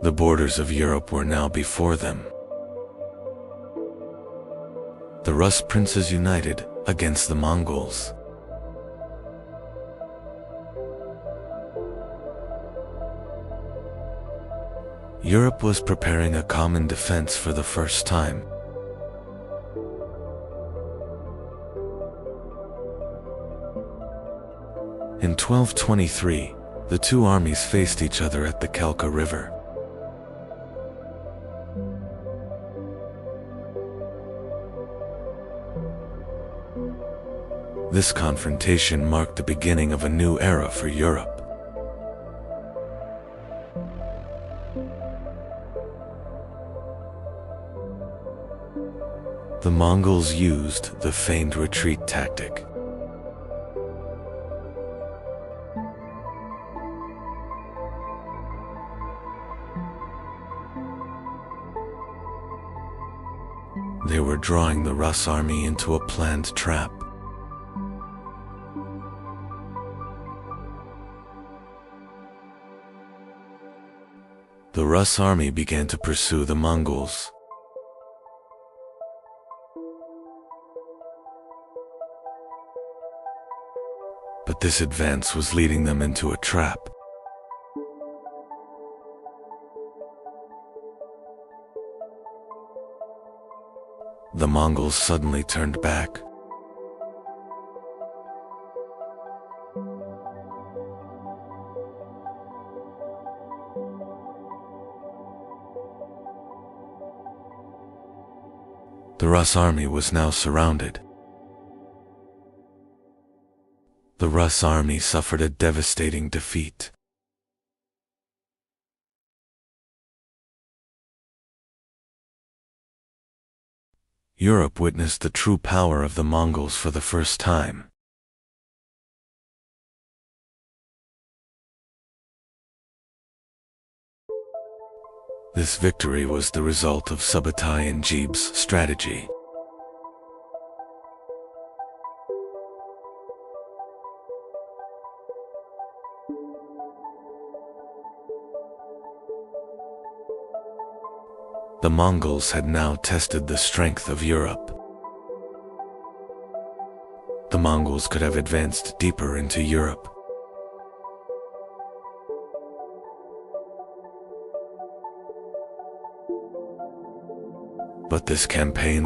Speaker 1: The borders of Europe were now before them. The Rus princes united against the Mongols. Europe was preparing a common defense for the first time. In 1223, the two armies faced each other at the Kelka River. This confrontation marked the beginning of a new era for Europe. The Mongols used the feigned retreat tactic. They were drawing the Rus army into a planned trap. The Rus army began to pursue the Mongols. But this advance was leading them into a trap. The Mongols suddenly turned back. The Rus army was now surrounded. The Rus army suffered a devastating defeat. Europe witnessed the true power of the Mongols for the first time. This victory was the result of Subutai and Jeeb's strategy. The Mongols had now tested the strength of Europe. The Mongols could have advanced deeper into Europe. But this campaign